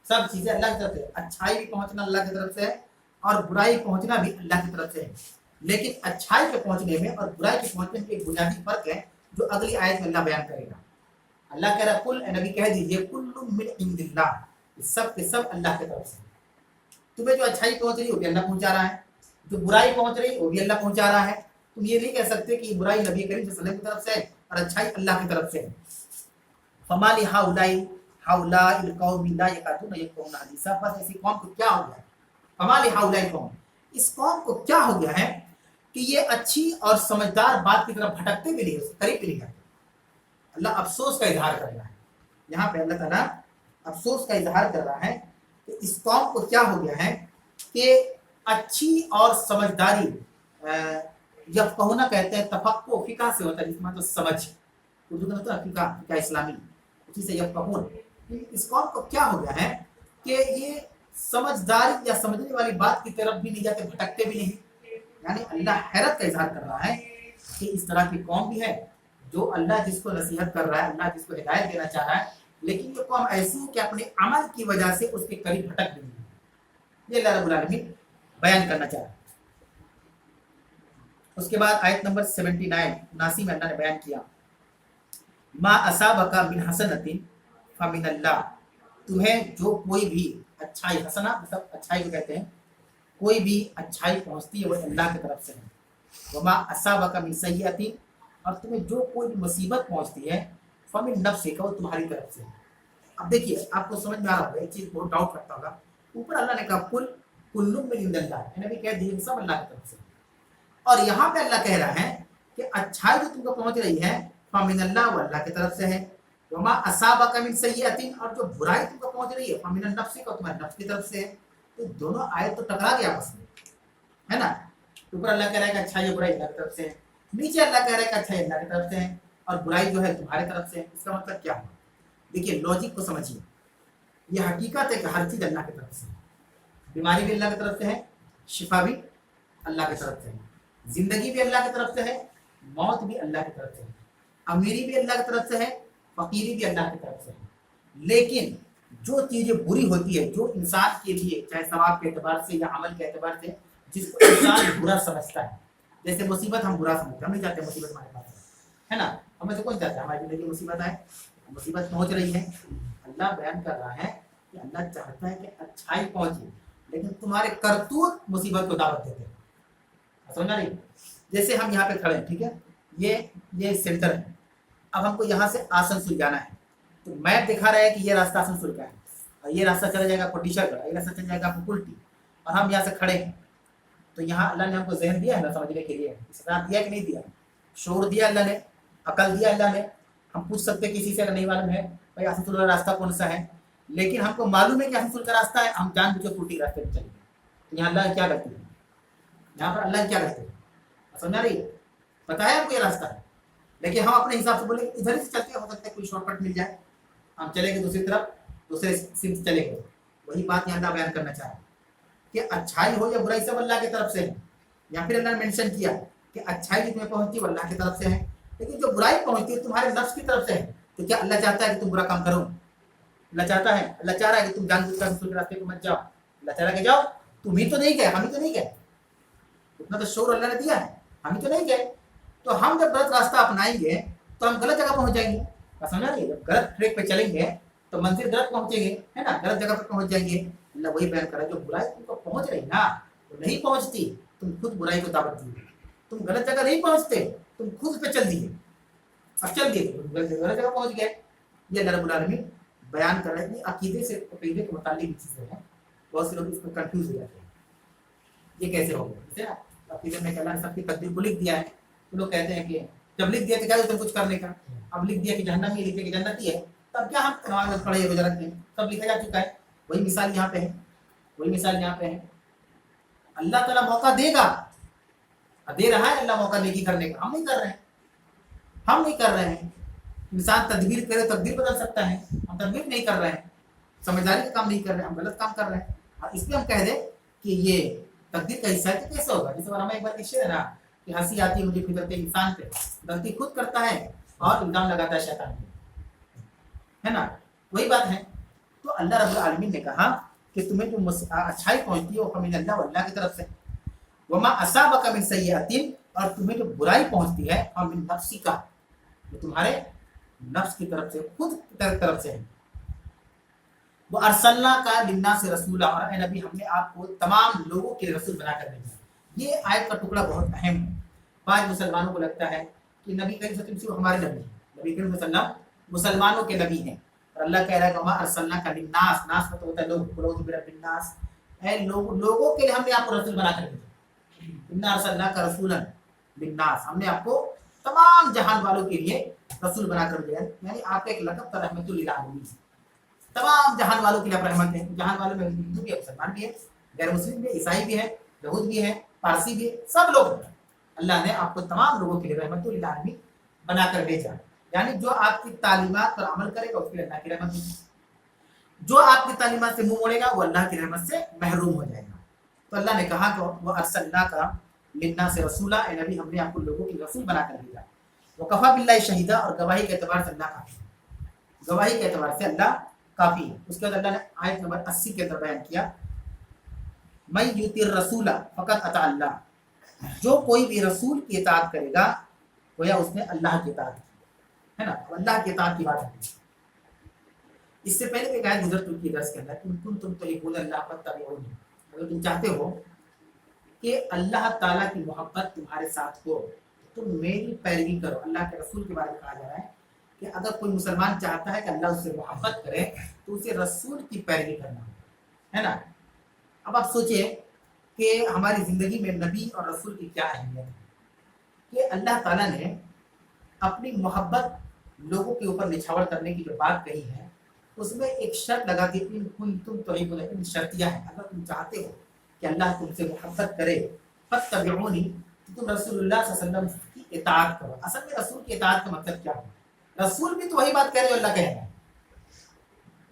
सब चीजें अल्लाह की तरफ से, अच्छाई भी पहुंचना अल्लाह की तरफ से है और बुराई पहुंचना भी अल्लाह की तरफ से है। लेकिन अच्छाई के पहुंचने में और बुराई के पहुंचने में एक बुनियादी फर्क है जो अगली आयत में अल्लाह बयान करेगा। अल्लाह कह रहा कुल, नबी कह दीजिए कुल्लु मिन इंदिल्लाह, सब के सब अल्लाह की तरफ से। तुम्हें जो अच्छाई पहुंच रही है वो भी अल्लाह पहुंचा रहा है, जो बुराई पहुंच रही है वो भी अल्लाह पहुंचा रहा है। तुम ये नहीं कह सकते कि बुराई नबी करीम सल्लल्लाहु अलैहि वसल्लम की तरफ से है और अच्छाई अल्लाह की तरफ से है। फमाली हाउलाई कौम ला यकादुन यफक़हूना हदीसा, बस ऐसी कौम को क्या हो गया है, फमाली हाउलाई कौम, इस कौम को क्या हो गया है कि ये अच्छी और समझदार बात की तरफ भटकते भी नहीं, उसके करीब भी नहीं आते। अल्लाह अफसोस का इजहार कर रहा है, यहाँ पे अल्लाह ताला अफसोस का इजहार कर रहा है कि इस कौम को क्या हो गया है कि अच्छी और समझदारी, यफ़क़हूना कहते हैं तफक्कुह, फिक़ह से होता है जिसमें मतलब समझ, उर्दू में होता है फिक़ह इस्लामी, उसी से यफ़क़हून। इस कौम को क्या हो गया है कि ये समझदारी या समझने वाली बात की तरफ भी नहीं जाते, भटकते भी नहीं। यानी अल्लाह हैरत का इजहार कर रहा है कि इस तरह की कौम भी है जो अल्लाह जिसको नसीहत कर रहा है, अल्लाह जिसको हिदायत देना चाह रहा है, लेकिन ये कौम ऐसी है कि अपने अमल की वजह से उसके करीब भटक नहीं है। ये अल्लाह रब्बुल आलमीन बयान करना चाह रहा है। उसके बाद आयत नंबर 79 नासी में अल्लाह ने बयान किया मा असाबका मिन हसनतिन फमिनल्लाह, तुम्हें जो कोई भी अच्छाई, हसना मतलब अच्छाई को कहते हैं, कोई भी अच्छाई पहुंचती है वो अल्लाह की तरफ से है। वमा असाबका मिन सय्यतिन, और तुम्हें जो कोई भी मुसीबत पहुंचती है फमिन नफ्सिका, वो तुम्हारी तरफ से है। अब देखिए आपको समझ में आ रहा होगा, एक चीज बहुत डाउट करता होगा, ऊपर अल्लाह ने कहा कुल्लु मिन इंदिल्लाह, नबी कह दिए सब अल्लाह की तरफ से, और यहाँ पे अल्लाह कह रहा है कि अच्छाई जो तुमको पहुंच रही है फमिनल्लाह, वो अल्लाह की तरफ से है। वमा असाबका मिन सय्यतिन, और जो बुराई तुमको पहुंच रही है फमिन नफ्सिका, तुम्हारे नफ्स की तरफ से है। तो दोनों आयत तो टकरा गया आपस में, है ना। ऊपर अल्लाह कह रहा है कि अच्छाई और बुराई अल्लाह की तरफ से है, नीचे अल्लाह कह रहा है कि अच्छाई अल्लाह की तरफ से है और बुराई जो है तुम्हारी तरफ से है। इसका मतलब क्या है, देखिए लॉजिक को समझिए। ये हकीकत है कि हर चीज अल्लाह की तरफ से है, बीमारी भी अल्लाह की तरफ से है, शिफा भी अल्लाह की तरफ से है, जिंदगी भी अल्लाह की तरफ से है, मौत भी अल्लाह की तरफ से है, अमीरी भी अल्लाह की तरफ से है, फकीरी भी अल्लाह की तरफ से है। लेकिन जो चीजें बुरी होती है, जो इंसान के लिए चाहे सवाब के एतबार से या अमल के एतबार से जिसको इंसान बुरा समझता है, जैसे मुसीबत हम बुरा समझते हैं, हम नहीं चाहते मुसीबत हमारे पास है ना, हमें तो कौन चाहता है हमारी जिंदगी मुसीबत आए, मुसीबत पहुंच रही है। अल्लाह बयान कर रहा है कि अल्लाह चाहता है कि अच्छाई पहुंचे, लेकिन तुम्हारे करतूत मुसीबत को दावत देते हैं, समझा नहीं। जैसे हम यहाँ पे खड़े हैं, ठीक है, ये सेंटर है, अब हमको यहाँ से आसनसोल जाना है, तो मैप दिखा रहा है कि ये रास्ता आसनसोल का है और ये रास्ता चला जाएगा कोटिशागढ़, ये रास्ता चल जाएगा आपको कुल्टी, और हम यहाँ से खड़े हैं। तो यहाँ अल्लाह ने हमको जहन दिया है ना समझने के लिए, इस्लाम दिया कि नहीं दिया, शोर दिया अल्लाह ने, अकल दिया अल्लाह ने। हम पूछ सकते किसी से अगर नहीं मालूम है भाई आसनसोल वाला रास्ता कौन सा है, لیکن ہم کو معلوم ہے کہ حصول کا راستہ ہے، ہم جان بوجھ کے الٹی راستے پہ چلیں گے. تو یہاں اللہ کیا کرتے ہیں، یہاں پر اللہ کیا کرتے ہیں، سمجھا رہی ہے؟ پتا ہے ہم کو یہ راستہ ہے، لیکن ہم اپنے حساب سے بولیں ادھر ہی سے چلتے، ہو سکتا ہے کوئی شارٹ کٹ مل جائے، ہم چلیں گے دوسری طرف، دوسرے سمت چلیں گے. وہی بات یہاں اللہ بیان کرنا چاہ رہا ہے کہ اچھائی ہو یا برائی سب اللہ کی طرف سے ہے. یا پھر اللہ نے مینشن کیا کہ اچھائی جو تمہیں پہنچتی ہے وہ اللہ کی طرف سے ہے، لیکن جو برائی پہنچتی ہے تمہارے نفس کی طرف سے ہے. تو کیا اللہ چاہتا ہے کہ تم برا کام کرو؟ اللہ چاہتا ہے، اللہ چاہ رہا ہے کہ تم جان بوجھ کر رسول کے راستے پہ مت جاؤ. اللہ چاہ رہا ہے کہ جاؤ، تم ہی تو نہیں گئے، ہم ہی تو نہیں گئے، اتنا تو شعور اللہ نے دیا ہے، ہم ہی تو نہیں گئے. تو ہم جب غلط راستہ اپنائیں گے تو ہم غلط جگہ پہنچ جائیں گے. سمجھا نہیں؟ جب غلط ٹریک پہ چلیں گے تو منزل غلط پہنچیں گے، ہے نا، غلط جگہ پر پہنچ جائیں گے. اللہ وہی بیان کر رہا ہے جو برائی تم کو پہنچ رہی نا وہ نہیں پہنچتی، تم خود برائی کو دعوت دی. تم غلط جگہ نہیں پہنچتے، تم خود پہ چل دیے، اب چل دیے غلط جگہ پہنچ گئے. یہ اللہ رب العالمین بیان کر رہے ہیں. عقیدے سے عقیدے کے متعلق چیزیں ہیں، بہت سے لوگ اس میں کنفیوز ہو جاتے ہیں یہ کیسے ہو گیا. جیسے عقیدے میں اللہ نے سب کی تقدیر کو لکھ دیا ہے، تو لوگ کہتے ہیں کہ جب لکھ دیا تو کیا تم کچھ کرنے کا، اب لکھ دیا کہ جہنم ہی، لکھ دیا کہ جنتی ہے، تب کیا ہم نماز پڑھے روزہ رکھتے ہیں، سب لکھا جا چکا ہے. وہی مثال یہاں پہ ہے، وہی مثال یہاں پہ ہے. اللہ تعالیٰ موقع دے گا، دے رہا ہے اللہ موقع نیکی کرنے کا، ہم نہیں کر رہے ہیں، ہم نہیں کر رہے ہیں. انسان تدبیر کرے تقدیر بدل سکتا ہے، ہم تدبیر نہیں کر رہے ہیں، سمجھداری کا کام نہیں کر رہے ہیں، ہم غلط کام کر رہے ہیں. اور اس لیے ہم کہہ دیں کہ یہ تقدیر کا حصہ ہے تو کیسے ہوگا. جیسے ہمیں ایک بار ایک شعر ہے نا کہ ہنسی آتی ہے مجھے فطرت انسان پہ، غلطی خود کرتا ہے اور الزام لگاتا ہے شیطان پہ، ہے نا، وہی بات ہے. تو اللہ رب العالمین نے کہا کہ تمہیں جو اچھائی پہنچتی ہے وہ من اللہ واللہ کی طرف سے، وما اصابک من سیئۃ، اور تمہیں جو برائی پہنچتی ہے اور من نفسک، وہ تمہارے نفس کی طرف سے، خود کی طرف سے ہے. وہ ارسلنا کا للناس رسولا، اور اے نبی ہم نے آپ کو تمام لوگوں کے رسول بنا کر بھیجا. یہ آیت کا ٹکڑا بہت اہم ہے. بعض مسلمانوں کو لگتا ہے کہ نبی کریم صلی اللہ علیہ وسلم صرف ہمارے نبی ہیں، نبی کریم صلی اللہ علیہ وسلم مسلمانوں کے نبی ہیں، اور اللہ کہہ رہا ہے کہ وما ارسلنا کا للناس، ناس کا تو ہوتا ہے لوگ، قل برب الناس، اے لوگوں کے لیے ہم نے آپ کو رسول بنا کر بھیجا. انا ارسلنا کا رسولا للناس، ہم نے آپ کو تمام جہان والوں کے لیے رسول بنا کر بھیجا. یعنی آپ کا ایک لقب تھا رحمت للعالمین، تمام جہان والوں کے لیے آپ رحمت ہیں. جہان والوں میں ہندو بھی ہے، مسلمان بھی ہے، غیر مسلم بھی ہے، عیسائی بھی ہے، یہود بھی ہے، پارسی بھی ہے، سب لوگ ہیں. اللہ نے آپ کو تمام لوگوں کے لیے رحمت للعالمین بنا کر بھیجا. یعنی جو آپ کی تعلیمات پر عمل کرے گا اس کے لیے اللہ کی رحمت ہوگی، جو آپ کی تعلیمات سے منہ موڑے گا وہ اللہ کی رحمت سے محروم ہو جائے گا. تو اللہ نے کہا کہ وہ ارسلنا کا للناس رسولا، اے نبی ہم نے آپ کو لوگوں کی رسول بنا کر بھیجا. وکفیٰ باللہ شہیدا، اور گواہی کے اعتبار سے اللہ کافی ہے، گواہی کے اعتبار سے اللہ کافی ہے. اس کے بعد اللہ نے آیت نمبر 80 کے اندر بیان کیا من یطع الرسول فقط اطاع اللہ، جو کوئی بھی رسول کی اطاعت کرے گا گویا اس نے اللہ کی اطاعت کی، ہے نا. اللہ کی اطاعت کی بات ہے. اس سے پہلے ایک آیت گزر چکی درس کے اندر، ان کنتم تحبون اللہ فاتبعونی، اگر تم چاہتے ہو کہ اللہ تعالیٰ کی محبت تمہارے ساتھ ہو تو تم میری پیروی کرو. اللہ کے رسول کے بارے میں کہا جا رہا ہے کہ اگر کوئی مسلمان چاہتا ہے کہ اللہ اس سے محبت کرے تو اسے رسول کی پیروی کرنا ہے نا. اب آپ سوچیں کہ ہماری زندگی میں نبی اور رسول کی کیا اہمیت ہے کہ اللہ تعالیٰ نے اپنی محبت لوگوں کے اوپر نچھاور کرنے کی جو بات کہی ہے اس میں ایک شرط لگا دی، ان کنتم تحبون، ان شرطیہ ہے، اگر تم چاہتے ہو کہ اللہ تم سے محبت کرے فاتبعونی، تو تم رسول اللہ صلی اللہ علیہ وسلم کی اطاعت کرو. اصل میں رسول کی اطاعت کا مطلب کیا ہے؟ رسول بھی تو وہی بات کہہ رہے جو اللہ کہہ رہا ہے،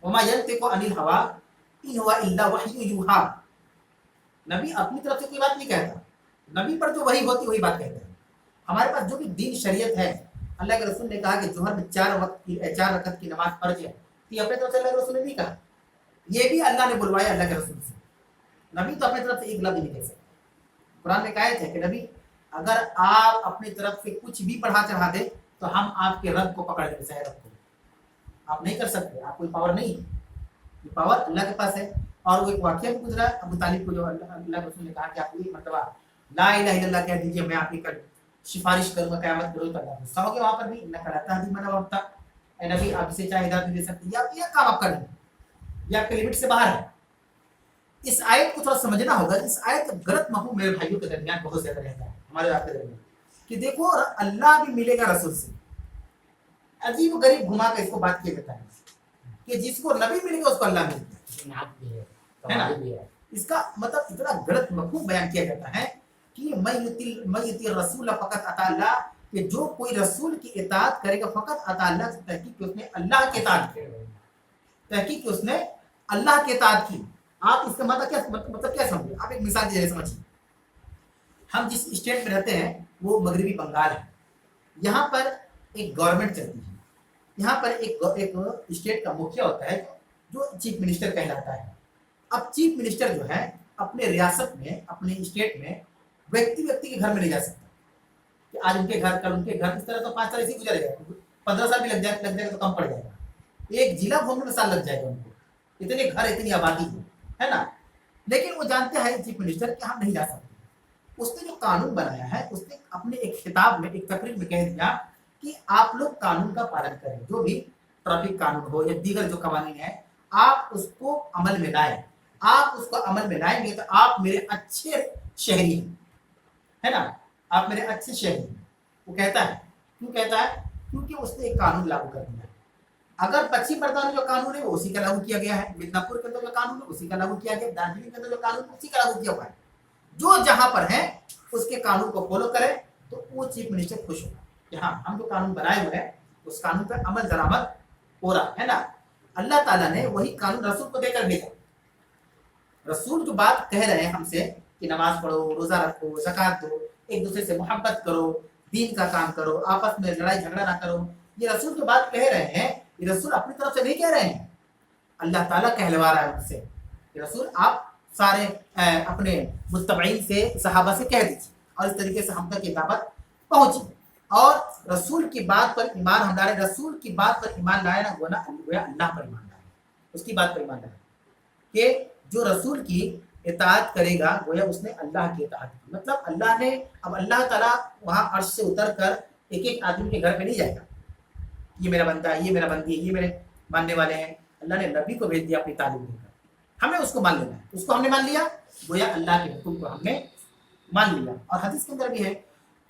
وما ينطق عن الهوى ان هو الا وحی یوحی. نبی اپنی طرف سے کوئی بات نہیں کہتا، نبی پر جو وحی ہوتی وہی بات کہتا ہے. ہمارے پاس جو بھی دین شریعت ہے، اللہ کے رسول نے کہا کہ جوہر میں 4 رکعت کی نماز فرض ہے، تو یہ اپنے طرف سے اللہ کے رسول نے نہیں کہا، یہ بھی اللہ نے بلوایا اللہ کے رسول سے. نبی تو اپنی طرف سے ایک لفظ نہیں کہہ سکتے. قرآن میں کہا ہے کہ نبی اگر آپ اپنی طرف سے کچھ بھی پڑھا چڑھا دیں تو ہم آپ کے رب کو پکڑ لیں، سہر رب کو آپ نہیں کر سکتے، آپ کوئی پاور نہیں ہے، یہ پاور اللہ کے پاس ہے. اور وہ ایک واقعہ بھی گزرا ابو طالب کو، جو اللہ کے رسول نے کہا کہ آپ ایک مرتبہ لا الہ الا اللہ کہہ دیجیے، میں آپ کی سفارش کروں گا قیامت کے روز. اللہ غصہ ہو گیا وہاں پر بھی، اللہ کہتا ہے من احببت، اے نبی آپ اسے چاہے ہدایت دے سکتے، یہ کام آپ کر لیں، یہ آپ کے لمٹ سے باہر ہے. اس آیت کو تھوڑا سمجھنا ہوگا. اس آیت کا غلط مفہوم میرے بھائیوں کے درمیان بہت زیادہ رہتا ہے، ہمارے آپ کے درمیان، کہ دیکھو اللہ بھی ملے گا رسول سے. عجیب و غریب گھما کے اس کو بات کیا جاتا ہے کہ جس کو نبی مل گیا اس کو اللہ مل گیا، नाक भी है, है ना? कवाली भी है. اس کا مطلب اتنا غلط مفہوم بیان کیا جاتا ہے کہ میں یطیع الرسول فقط اطاع اللہ، کہ جو کوئی رسول کی اطاعت کرے گا فقط اطاع اللہ، سے تحقیق کہ اس نے اللہ کی اطاعت کی، تحقیق کہ اس نے اللہ کی اطاعت کی۔ آپ اس کا مطلب کیا سمجھے؟ آپ ایک مثال دیجیے، سمجھیے ہم جس اسٹیٹ میں رہتے ہیں وہ مغربی بنگال ہے، یہاں پر ایک گورنمنٹ چلتی ہے، یہاں پر ایک اسٹیٹ کا مکھیا ہوتا ہے جو چیف منسٹر کہلاتا ہے۔ اب چیف منسٹر جو ہے اپنے ریاست میں، اپنے اسٹیٹ میں ویکتی کے گھر میں نہیں جا سکتا کہ آج ان کے گھر کل ان کے گھر، اس طرح تو 5 سال ایسے ہی گزر گا، 15 سال بھی لگ جائے گا تو کم پڑ جائے گا، ایک ضلع گھومنے میں سال لگ جائے گا ان کو، اتنے گھر اتنی آبادی ہے نا۔ لیکن وہ جانتے ہیں چیف منسٹر کہ ہم نہیں جا سکتے، اس نے جو قانون بنایا ہے اس نے اپنے ایک خطاب میں، ایک تقریر میں کہہ دیا کہ آپ لوگ قانون کا پالن کریں، جو بھی ٹریفک قانون ہو یا دیگر جو قوانین ہیں آپ اس کو عمل میں لائیں، آپ اس کو عمل میں لائیں گے تو آپ میرے اچھے شہری ہیں، ہے نا، آپ میرے اچھے شہری ہیں۔ وہ کہتا ہے، کیوں کہتا ہے؟ کیونکہ اس نے ایک قانون لاگو کر دیا ہے۔ اگر پچھم بنگال میں جو قانون ہے وہ اسی کا لاگو کیا گیا ہے، مدناپور کے اندر جو قانون ہے اسی کا لاگو کیا گیا، دارجلنگ کے اندر جو قانون ہے اسی کا لاگو کیا ہوا ہے۔ جو جہاں پر ہے اس کے قانون کو فالو کرے تو وہ چیف منسٹر خوش ہوگا کہ ہاں ہم جو قانون بنائے ہوئے ہیں اس قانون پر عمل درآمد ہو رہا ہے نا۔ اللہ تعالیٰ نے وہی قانون رسول کو دے کر بھیجا۔ رسول جو بات کہہ رہے ہیں ہم سے کہ نماز پڑھو، روزہ رکھو، زکات دو، ایک دوسرے سے محبت کرو، دین کا کام کرو، آپس میں لڑائی جھگڑا نہ کرو، یہ رسول جو بات کہہ رہے ہیں یہ رسول اپنی طرف سے نہیں کہہ رہے ہیں، اللہ تعالیٰ کہلوا رہا ہے ان سے کہ رسول آپ سارے اپنے متبعین سے، صحابہ سے کہہ دیجیے اور اس طریقے سے ہم تک یہ دعوت پہنچی، اور رسول کی بات پر ایمان ہم لائے، رسول کی بات پر ایمان لائے نا، گویا اللہ پر ایمان لائے، اس کی بات پر ایمان لائے کہ جو رسول کی اطاعت کرے گا گویا اس نے اللہ کی اطاعت کی۔ مطلب اللہ نے، اب اللہ تعالیٰ وہاں عرش سے اتر کر ایک ایک آدمی کے گھر پہ نہیں جائے گا، یہ میرا بندہ ہے، یہ میرا بندی ہے، یہ میرے ماننے والے ہیں، اللہ نے نبی کو بھیج دیا اپنی تعلیم دے کر، ہمیں اس کو مان لینا ہے، اس کو ہم نے مان لیا گویا اللہ کے حکم کو ہم نے مان لیا۔ اور حدیث کے اندر بھی ہے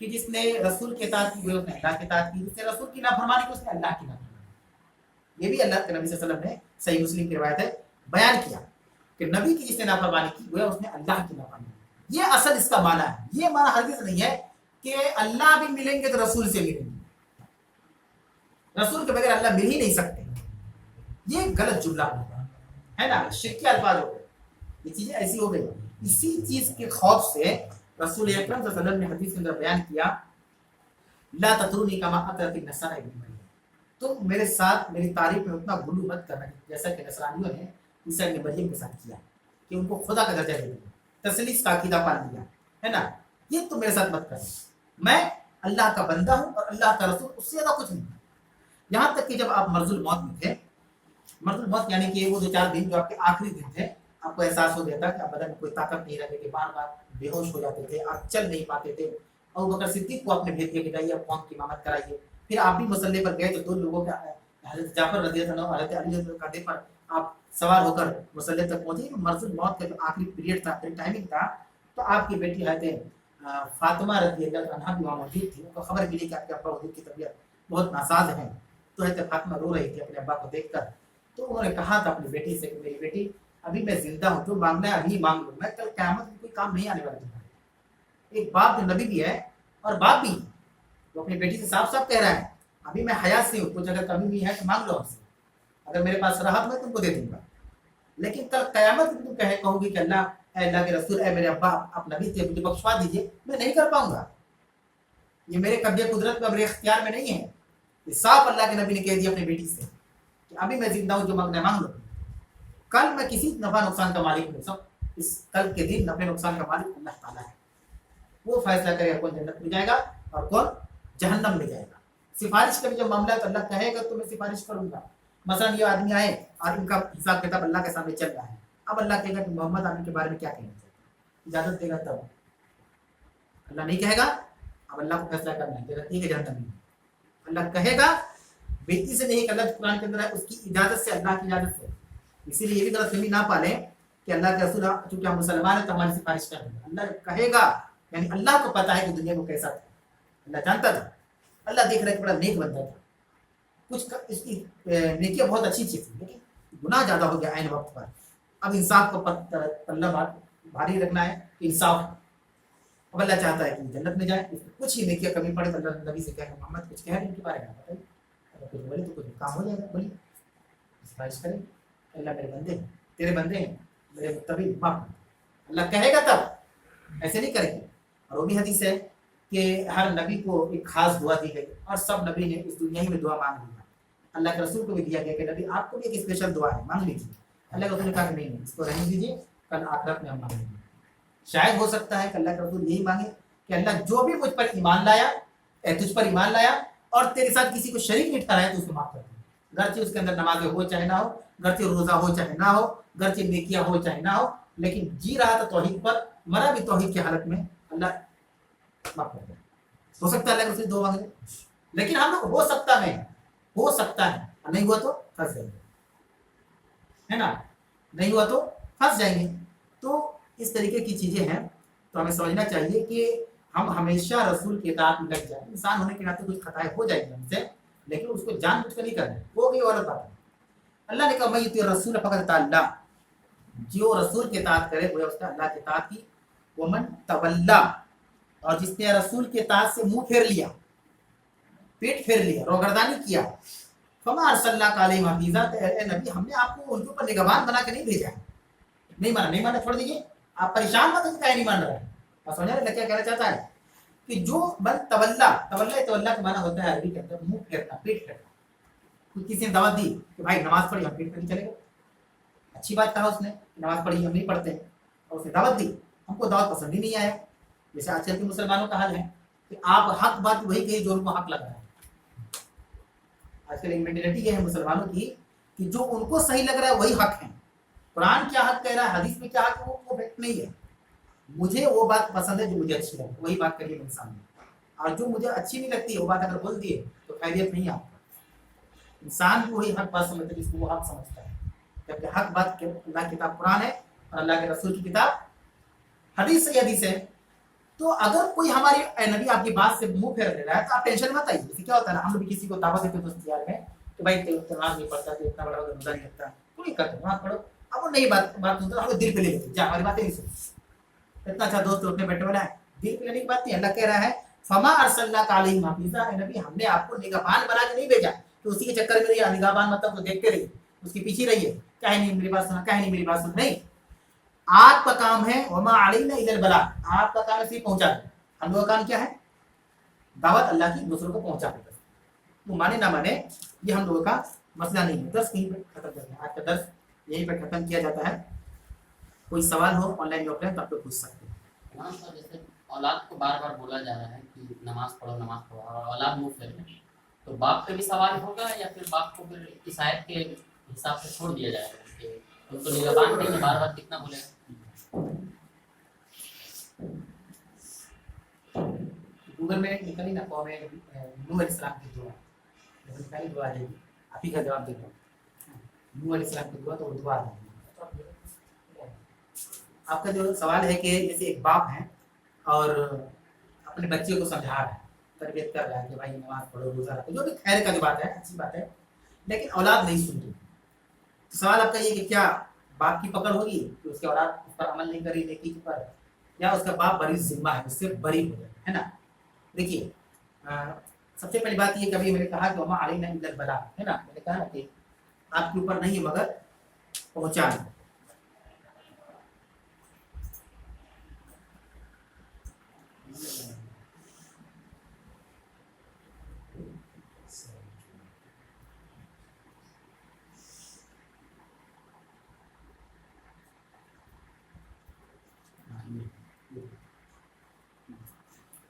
کہ جس نے رسول کی اطاعت کی گویا اس نے اللہ کی اطاعت کی، جس نے رسول کی نافرمانی کی اس نے اللہ کی نافرمانی۔ یہ بھی اللہ کے نبی صلی اللہ علیہ وسلم نے صحیح مسلم کی روایت ہے بیان کیا کہ نبی کی جس نے نافرمانی کی گویا اس نے اللہ کی نافرمانی کی۔ یہ اصل اس کا معنی ہے، یہ معنی ہرگز نہیں ہے کہ اللہ بھی ملیں گے تو رسول سے ملیں گے، رسول کے بغیر اللہ مل ہی نہیں سکتے، یہ غلط جملہ ہوگا، ہے نا، شرکی الفاظ ہو گئے، یہ چیزیں ایسی ہو گئی۔ اسی چیز کے خوف سے رسول اکرم صلی اللہ علیہ وسلم نے حدیث کے اندر بیان کیا، لا تطرونی کما اطرت النصارى ابن مریم، تم میرے ساتھ میری تعریف میں اتنا غلو مت کرنا جیسا کہ نصرانیوں نے عیسیٰ ابن مریم کے ساتھ کیا کہ ان کو خدا کا درجہ دے دیا، تثلیث کا عقیدہ پال دیا، ہے نا، یہ تم میرے ساتھ مت کرو، میں اللہ کا بندہ ہوں اور اللہ کا رسول، اس سے زیادہ کچھ نہیں۔ یہاں تک کہ جب آپ مرض الموت میں تھے، مرض الموت یعنی کہ وہ 2-4 دن جو آپ کے آخری دن تھے، آپ کو احساس ہو گیا تھا کہ آپ بدن میں کوئی طاقت نہیں رہتے تھے، بار بار بے ہوش ہو جاتے تھے، آپ چل نہیں پاتے تھے، ابوبکر صدیق کو آپ نے بھیج دیا کہ جائیے آپ قوم کی امامت کرائیے، پھر آپ بھی مسلح پر گئے تو 2 لوگوں کا، حضرت جعفر رضی اللہ عنہ، حضرت علی رضی اللہ عنہ پر آپ سوار ہو کر مسلح تک پہنچے۔ مرض الموت کا جو آخری پیریڈ تھا، ٹائمنگ تھا، تو آپ کی بیٹی حضرت فاطمہ رضی اللہ عنہ بھی وہاں موجود تھی، ان کو خبر ملی کہ آپ کے ابا حضور کی طبیعت بہت ناساز ہے، تو حضرت فاطمہ رو رہی تھی اپنے ابا کو دیکھ کر، تو انہوں نے کہا تھا اپنی بیٹی سے کہ میری بیٹی ابھی میں زندہ ہوں، جو مانگنا ہے ابھی مانگ لو، میں کل قیامت میں کوئی کام نہیں آنے والا تمہارے۔ ایک باپ جو نبی بھی ہے اور باپ بھی، وہ اپنی بیٹی سے صاف صاف کہہ رہا ہے ابھی میں حیات سے ہوں، کچھ اگر کمی بھی ہے تو مانگ لو ہم سے، اگر میرے پاس رہا تو میں تم کو دے دوں گا، لیکن کل قیامت میں تم کہو گی کہ اللہ، اے اللہ کے رسول، اے میرے ابا، آپ نبی تھے، مجھے بخشوا دیجیے، میں نہیں کر پاؤں گا، یہ میرے قبضے قدرت میں، میرے اختیار میں نہیں ہے۔ یہ صاف اللہ کے نبی نے کہہ دیا اپنی بیٹی سے کہ ابھی میں زندہ ہوں، جو مانگنا ہے مانگ لو، کل میں کسی نفع نقصان کا مالک نہیں، سب اس کل کے دن نفع نقصان کا مالک اللہ تعالیٰ ہے، وہ فیصلہ کرے گا کون جنت میں جائے گا اور کون جہنم میں جائے گا۔ سفارش کا بھی جب معاملہ ہے تو اللہ کہے گا تو میں سفارش کروں گا، مثلا یہ آدمی آئے اور ان کا حساب کتاب اللہ کے سامنے چل رہا ہے، اب اللہ کہے گا کہ محمد عامر کے بارے میں کیا کہنا چاہتے، اجازت دے گا تب، اللہ نہیں کہے گا، اب اللہ کو فیصلہ کرنا ہے کہ ٹھیک ہے جہنم میں، اللہ کہے گا، بیٹی سے نہیں کہ اللہ قرآن کے اندر ہے اس کی اجازت سے، اللہ کی اجازت سے۔ اسی لیے یہ بھی غلط فہمی نہ پالیں کہ اللہ کے رسول چونکہ ہم مسلمان ہیں تو ہماری سفارش کر دیں گے، اللہ کہے گا، یعنی اللہ کو پتا ہے کہ دنیا کو کیسا تھا، اللہ جانتا تھا، اللہ دیکھ رہا ہے کہ بڑا نیک بندہ تھا، کچھ اس کی نیکیاں بہت اچھی چیز تھی، لیکن गुनाह ज्यादा हो गया ऐन वक्त पर। अब इंसाफ को पल्ला भारी रखना है, इंसाफ। अब अल्लाह चाहता है कि जन्नत में जाए, कुछ ही नेकियां कमी पड़े तो अल्लाह नबी से कहे मोहम्मद कुछ कह रहे इनके बारे में बताइए, अगर कुछ बोले तो कुछ काम हो जाएगा, बोलिए सिफारिश करें। अल्लाह मेरे बंदे हैं, तेरे बंदे हैं, मेरे मुत्तबी माफ, अल्लाह कहेगा तब, ऐसे नहीं करेंगे। और वो भी हदीस है कि हर नबी को एक खास दुआ दी गई और सब नबी ने इस दुनिया ही में दुआ मांग ली। अल्लाह के रसूल को भी दिया गया कि नबी आपको भी एक स्पेशल दुआ है, मांग लीजिए। अल्लाह के रसूल ने कहा कि नहीं, इसको रहने दीजिए, कल आखिरत में हम मांगेंगे। शायद हो सकता है कि अल्लाह के रसूल यही मांगे कि अल्लाह जो भी मुझ पर ईमान लाया, तुझ पर ईमान लाया और तेरे साथ किसी को शरीक नहीं कराया तो उसको माफ कर दे। गर्चे उसके अंदर नमाज हो चाहे ना हो, गर्चे रोजा हो चाहे ना हो, गर्चे नेकियां हो चाहे ना हो, लेकिन जी रहा था तौहीद पर, मरा भी तौहीद की हालत में, अल्लाह माफ कर दे। हो सकता है अल्लाह के रसूल दुआ मांगे, लेकिन हम लोग हो सकता है, हो सकता है, नहीं हुआ तो फंस जाएंगे, है ना, नहीं हुआ तो फंस जाएंगे। तो इस तरीके की चीजें हैं, तो हमें समझना चाहिए कि हम हमेशा रसूल के इताअत में लग जाए। इंसान होने के नाते कुछ खताएं हो जाएगी हमसे, लेकिन उसको जानबूझकर नहीं करना, वो गई और बात है। अल्लाह ने कहा मैं युती रसूल फकत अल्लाह, जो रसूल के इताअत करे वो उसका अल्लाह के इताअत की। वमन तवल्ला, और जिसने रसूल के इताअत से मुंह फेर लिया, पेट फेर लिया, रोगर्दानी किया, फमा अरसलनाक अलैहिम हफीज़ा, ए नबी हमने आपको उनके ऊपर निगहबान बना के नहीं भेजा है। नहीं माना, नहीं माना, छोड़ दीजिए, आप परेशान मत होइए नहीं मान रहा है। और समझ रहे क्या कहना चाहता है कि जो मन तवल्ला, तवल्ला का माना होता है अरबी के अंदर मुंह फेरना, पेट फेरना। कुछ किसी ने दावत दी कि भाई नमाज पढ़ी, हम पेट फेर चले गए, अच्छी बात कहा उसने, नमाज पढ़ी हम नहीं पढ़ते हैं, और उसने दावत दी, हमको दावत पसंद ही नहीं आया। जैसे आजकल के मुसलमानों का हाल है कि आप हक बात वही कहिए जो उनको हक लग रहा है। आजकल एक मेंटेलिटी ये है मुसलमानों की कि जो उनको सही लग रहा है वही हक है। कुरान क्या हक कह रहा है, हदीस में क्या हक है, वो फैक्ट नहीं है। मुझे वो बात पसंद है जो मुझे अच्छी लगे, वही बात करिए मेरे सामने, और जो मुझे अच्छी नहीं लगती वो बात अगर बोल दिए तो खैरियत नहीं आपका। इंसान भी वही हक बात समझता है जिसको वो हक समझता है, जबकि हक बात अल्लाह की किताब कुरान है और अल्लाह के रसूल की किताब हदीस से हदीस है। तो अगर कोई हमारी नबी आपकी बात से मुंह फेर ले रहा है तो आप टेंशन मत आइए। जैसे क्या होता है ना, हम लोग किसी को दावत देते दोस्त यार में कि भाई नमाज नहीं पढ़ता तो इतना बड़ा रोजा नहीं रखता, तो नहीं करते, नमाज पढ़ो। अब वो नहीं बात सुनते, हम दिल पे ले लेते, जा हमारी बातें नहीं सुनते। इतना अच्छा दोस्त उठने बैठे वाला है, दिल पे लेने की बात नहीं। अल्लाह कह रहा है फमा अरसलनाक अलैहिम हफीज़ा, नबी हमने आपको निगहबान बना के नहीं भेजा, तो उसी के चक्कर में रहिए। निगहबान मतलब तो देखते रहिए, उसके पीछे रहिए, कहे नहीं मेरी बात सुना, कहे नहीं मेरी बात सुन, नहीं। आपका काम है वमा अलैना इल्लल बलाग, आपका काम है सिर्फ पहुंचा देना। हम लोगों का काम क्या है, दावत अल्लाह की दूसरों को पहुंचा देना। वो माने ना माने ये हम लोगों का मसला नहीं है। दर्स यहीं पर खत्म करते हैं, आज का दर्स यहीं पर खत्म किया जाता है। कोई सवाल हो ऑनलाइन या ऑफलाइन तो आप लोग पूछ सकते हैं। हाँ सर, जैसे औलाद को बार बार बोला जा रहा है कि नमाज पढ़ो, और औलाद मुंह फेर ले, तो बाप पे भी सवाल होगा या फिर बाप को फिर इस आयत के हिसाब से छोड़ दिया जाएगा कि तुम तो निगहबान नहीं है, बार बार कितना बोलेगा। गूगल में निकली ना कौन है नूह अलैहिस्सलाम की दुआ, लेकिन पहली दुआ है आप ही का जवाब दे दो। नूह अलैहिस्सलाम की दुआ तो वो दुआ है। आपका जो सवाल है कि जैसे एक बाप है और अपने बच्चे को समझा रहा है, तरबियत कर रहा है कि भाई नमाज पढ़ो, रोजा रखो, जो भी खैर का जो बात है, अच्छी बात है, लेकिन औलाद नहीं सुनती। तो सवाल आपका ये कि क्या बाप की पकड़ होगी कि उसके औलाद उस पर अमल नहीं करी नेकी पर, या उसका बाप बरी जिम्मा है, उससे बरी हो जाए, है ना। देखिए सबसे पहली बात ये, कभी मैंने कहा कि वमा अलैना इल्लल बलाग, है ना, मैंने कहा कि आपके ऊपर नहीं है मगर पहुंचाना।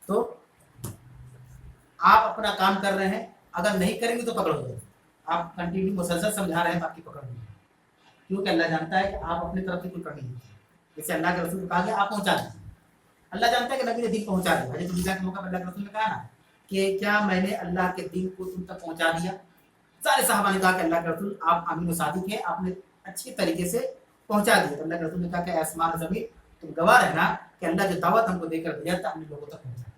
तो आप अपना काम कर रहे हैं, अगर नहीं करेंगे तो पकड़ हो जाएगी। आप कंटिन्यू मुसलसल समझा रहे हैं तो आपकी पकड़ नहीं है, क्योंकि अल्लाह जानता है कि आप अपनी तरफ से कोई कमी नहीं है। जैसे अल्लाह के रसूल ने कहा कि आप पहुंचा दीजिए, अल्लाह जानता है कि नबी ने दिन पहुंचा दिया। हजरत ईसा के मौका पर अल्लाह के रसूल ने कहा ना कि क्या मैंने अल्लाह के दिन को तुम तक पहुंचा दिया। सारे सहाबा ने कहा कि अल्लाह के रसूल आप अमीन सादिक है, आपने अच्छी तरीके से पहुंचा दिया। तो अल्लाह के रसूल ने कहा कि आसमान ज़मीन तुम गवाह रहना कि अल्लाह जो दावत हमको देकर दिया था हमने लोगों तक पहुंचा,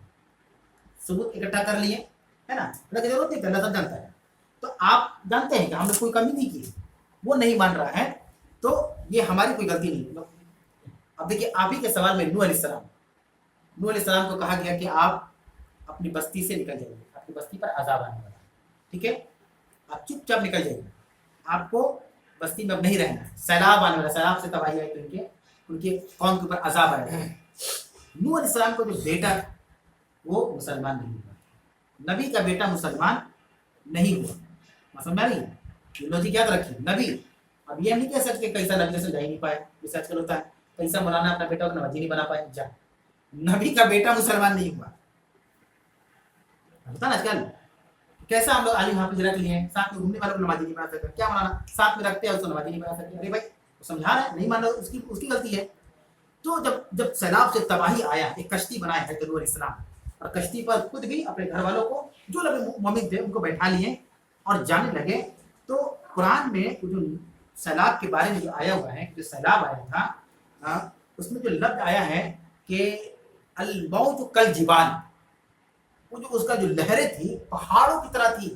सबूत इकट्ठा कर लिए, है ना। अल्लाह की जरूरत नहीं, अल्लाह सब जानता है। तो आप जानते हैं कि हमने कोई कमी नहीं की, वो नहीं मान रहा है, तो ये हमारी कोई गलती नहीं। अब देखिए आप ही के सवाल में नूह अलैहिस्सलाम को कहा गया कि आप अपनी बस्ती से निकल जाइए, आपकी बस्ती पर अजाब आने वाला है, ठीक है, आप चुपचाप निकल जाइए, आपको बस्ती में अब नहीं रहना है, सैलाब आने वाला, सैलाब से तबाही आई तो उनके कौम के ऊपर अजाब आएगा। नूह अलैहिस्सलाम को जो बेटा था वो मुसलमान नहीं हुआ, नबी का बेटा मुसलमान नहीं हुआ। समझ में नहीं, लॉजिक याद रखिए। नबी, अब ये नहीं कह सकते कैसा नबी से जा ही नहीं पाए, रिसर्च कर होता है, कैसा मौलाना अपना बेटा को नवाजी नहीं बना पाए, जा नबी का बेटा मुसलमान नहीं हुआ। होता ना आजकल, कैसा हम लोग आलिम हाफिज रख लिए, साथ में घूमने वालों को नमाजी नहीं बना सकते, क्या मौलाना साथ में रखते हैं उसको नमाजी नहीं बना सकते। अरे भाई वो समझा रहा है, नहीं मान रहा, उसकी गलती है। तो जब सैलाब से तबाही आया, एक कश्ती बनाया है नूह अलैहिस्सलाम, और कश्ती पर खुद भी अपने घर वालों को जो लोग मोमिन थे उनको बैठा लिए और जाने लगे। तो कुरान में जो सैलाब के बारे में जो आया हुआ है, जो सैलाब आया था, उसमें जो लफ्ज आया है कि अल मौज कल जिबाल, वो जो उसका जो लहरें थी पहाड़ों की तरह थी।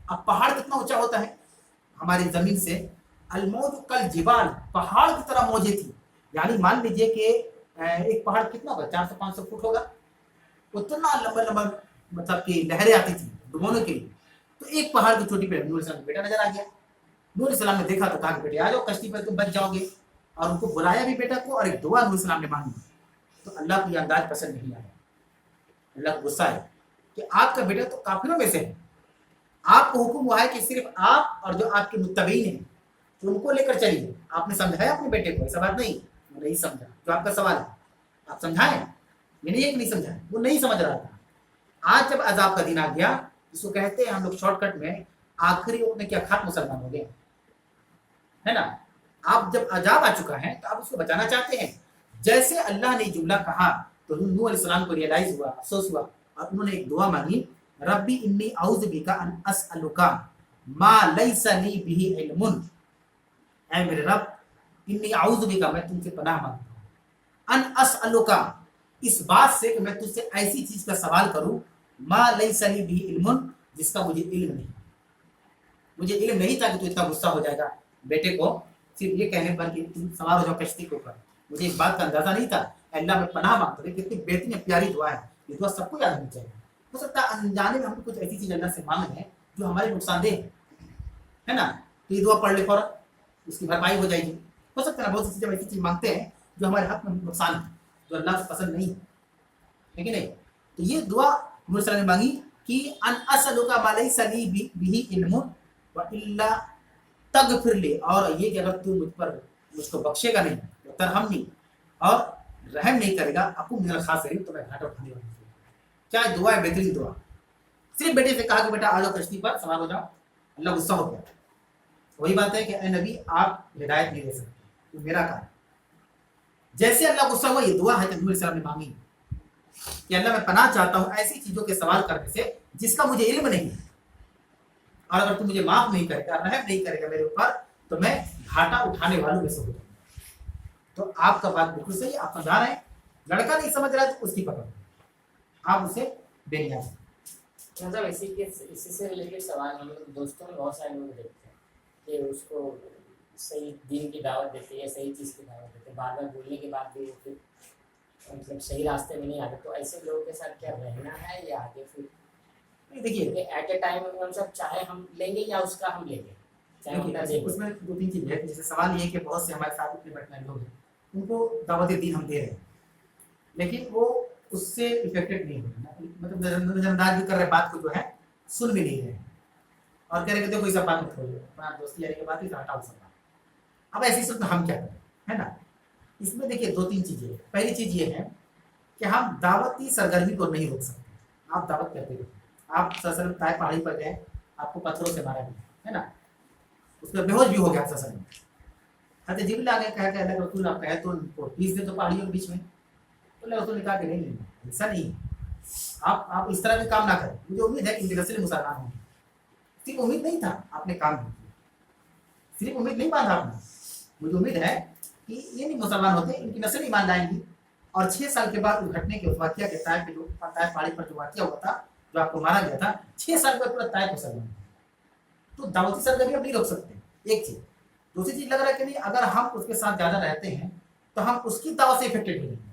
अब पहाड़ कितना ऊंचा होता है हमारी जमीन से, अल मौज कल जिबाल, पहाड़ की तरह मौजें थी। यानी मान लीजिए कि एक पहाड़ कितना होगा, 400-500 फुट होगा, उतना लंबा लंबा मतलब कि लहरें आती थी डुबोने के लिए। तो एक पहाड़ की चोटी पे नूह अलैहिस्सलाम का बेटा नजर आ गया। नूह अलैहिस्सलाम ने देखा तो कहा कि बेटे आ जाओ कश्ती पर, तुम बच जाओगे, और उनको बुलाया भी बेटा को, और एक दुआ नूह अलैहिस्सलाम ने मांगी। तो अल्लाह को ये अंदाज पसंद नहीं आया, अल्लाह को गुस्सा है कि आपका बेटा तो काफिरों में से है, आपको हुक्म हुआ है कि सिर्फ आप और जो आपके मुत्तबईन हैं उनको लेकर चलिए। आपने समझाया अपने बेटे को, ऐसा बात नहीं, वो नहीं समझा। जो आपका सवाल है आप समझाएं, ये नहीं है कि नहीं समझाएं, वो नहीं समझ रहा था। आज जब अजाब का दिन आ गया, इसको कहते हैं हम लोग शॉर्टकट में, आखिरी वक्त में क्या खाक मुसलमान हो गए, है ना। आप जब अजाब आ चुका है तो आप उसको बचाना चाहते हैं। जैसे अल्लाह ने जुमला कहा तो नूह अलैहिस्सलाम को रियलाइज हुआ, अफसोस हुआ, और उन्होंने एक दुआ मांगी, रब्बी इन्नी औज़ु बिका अन अस्अलुका मा लैसा ली बिही इल्मुन, ऐ मेरे रब, इन्नी औज़ु बिका, मैं तुमसे पनाह मांगता हूं, अन अस्अलुका, इस बात से कि मैं तुझसे ऐसी चीज का सवाल करूं, मा लैसा ली बिही इल्मुन, जिसका मुझे इल्म नहीं, मुझे इल्म नहीं था कि तू इतना गुस्सा हो जाएगा बेटे को सिर्फ ये कहने पर कि तुम सवार हो जाओ कश्ती के ऊपर, मुझे इस बात का अंदाजा नहीं था। अल्लाह में पनाह मांगता हूं। कितनी बेहतरीन प्यारी दुआ है, ये दुआ सबको याद होनी चाहिए। हो सकता है अनजाने में हम कुछ ऐसी चीज अल्लाह से मांग रहे हैं जो हमारे नुकसानदेह है ना, तो ये दुआ पढ़ ले फौरन, उसकी भरपाई हो जाएगी। हो सकता है ना बहुत सी चीजें ऐसी चीज मांगते हैं जो हमारे हक में नुकसान है, जो अल्लाह को पसंद नहीं है, लेकिन नहीं। तो ये दुआ नूह अलैहिस्सलाम ने मांगी कि अन असलुका मा लैसा ली बिही इल्मुन व इल्ला तगफिर ली, और ये कि अगर तू मुझको बख्शेगा नहीं, तरहमनी, और रहम नहीं करेगा, अकुम मिनल खासिरीन, तो मैं घाटा उठाने वाला हूं। क्या दुआ है, बेहतरीन दुआ। सिर्फ बेटे से कहा कि बेटा आ जाओ कश्ती पर, सवार हो जाओ, अल्लाह गुस्सा हो गया। वही बात है कि ए नबी आप हिदायत नहीं दे सकते, तो मेरा काम। जैसे अल्लाह गुस्सा हुआ, ये दुआ है नूह अलैहिस्सलाम ने मांगी कि अल्लाह मैं पनाह चाहता हूं ऐसी चीजों के सवाल करने से जिसका मुझे इल्म नहीं है, और अगर तू मुझे माफ नहीं करेगा, रहम नहीं करेगा मेरे ऊपर, तो मैं घाटा उठाने वालों में से हो जाऊंगा। तो आपका बात बिल्कुल सही, आप समझा रहे हैं। लड़का नहीं समझ रहा है तो उसकी पकड़, आप उसे बेनियाज। मतलब इसी से रिलेटेड सवाल हम लोग दोस्तों में बहुत सारे लोग देखते हैं कि उसको सही दीन की दावत देते हैं, सही चीज़ की दावत देते हैं, बार बार बोलने के बाद भी वो फिर मतलब सही रास्ते में नहीं आते। तो ऐसे लोगों के साथ क्या रहना है या आगे फिर देखिए एट ए टाइम हम सब चाहे हम लेंगे या उसका हम लेंगे, चाहे हम ना देंगे। उसमें 2-3 चीजें हैं। जैसे सवाल ये है कि बहुत से हमारे साथ उठने बैठने वाले लोग हैं, उनको दावत दीन हम दे रहे हैं, लेकिन वो उससे इफेक्टेड नहीं हो रहे, मतलब नजरअंदाज भी कर रहे, बात को जो है सुन भी नहीं रहे, और कह रहे कि देखो इस बात मत खोलो, दोस्ती यारी की बात ही हटाओ सब। अब ऐसी सूरत में हम क्या करें, है ना। इसमें देखिए 2-3 चीजें हैं। पहली चीज ये है कि हम दावती सरगर्मी को नहीं रोक सकते। आप दावत करते रहो, आप ससर ताए पहाड़ी पर गए, आपको पत्थरों से मारा गया, है ना, उसमें बेहोश भी हो गया ससर में, हजरत जिब्रील आ गए, कहा कि अल्लाह के रसूल आप कहे तो उनको पीस दे तो पहाड़ियों के बीच में। तो अल्लाह रसूल ने कहा कि नहीं ऐसा नहीं, आप इस तरह के काम ना करें, मुझे उम्मीद है कि इनके नस्ल मुसलमान होंगे। सिर्फ उम्मीद नहीं था, आपने काम किया, सिर्फ उम्मीद नहीं बांधा आपने, मुझे उम्मीद है कि ये नहीं मुसलमान होते, इनकी नस्ल ईमान लाएंगी। और 6 साल के बाद घटने के वाक़या के ताइफ के जो ताइफ पहाड़ी पर जो वाक़या हुआ था, जो आपको मारा गया था, 6 साल बाद पूरा ताइफ मुसलमान। तो दावती सरगर्मी आप नहीं रोक सकते, एक चीज। दूसरी चीज लग रहा है कि नहीं, अगर हम उसके साथ ज्यादा रहते हैं तो हम उसकी दावत से इफेक्टेड हो जाएंगे,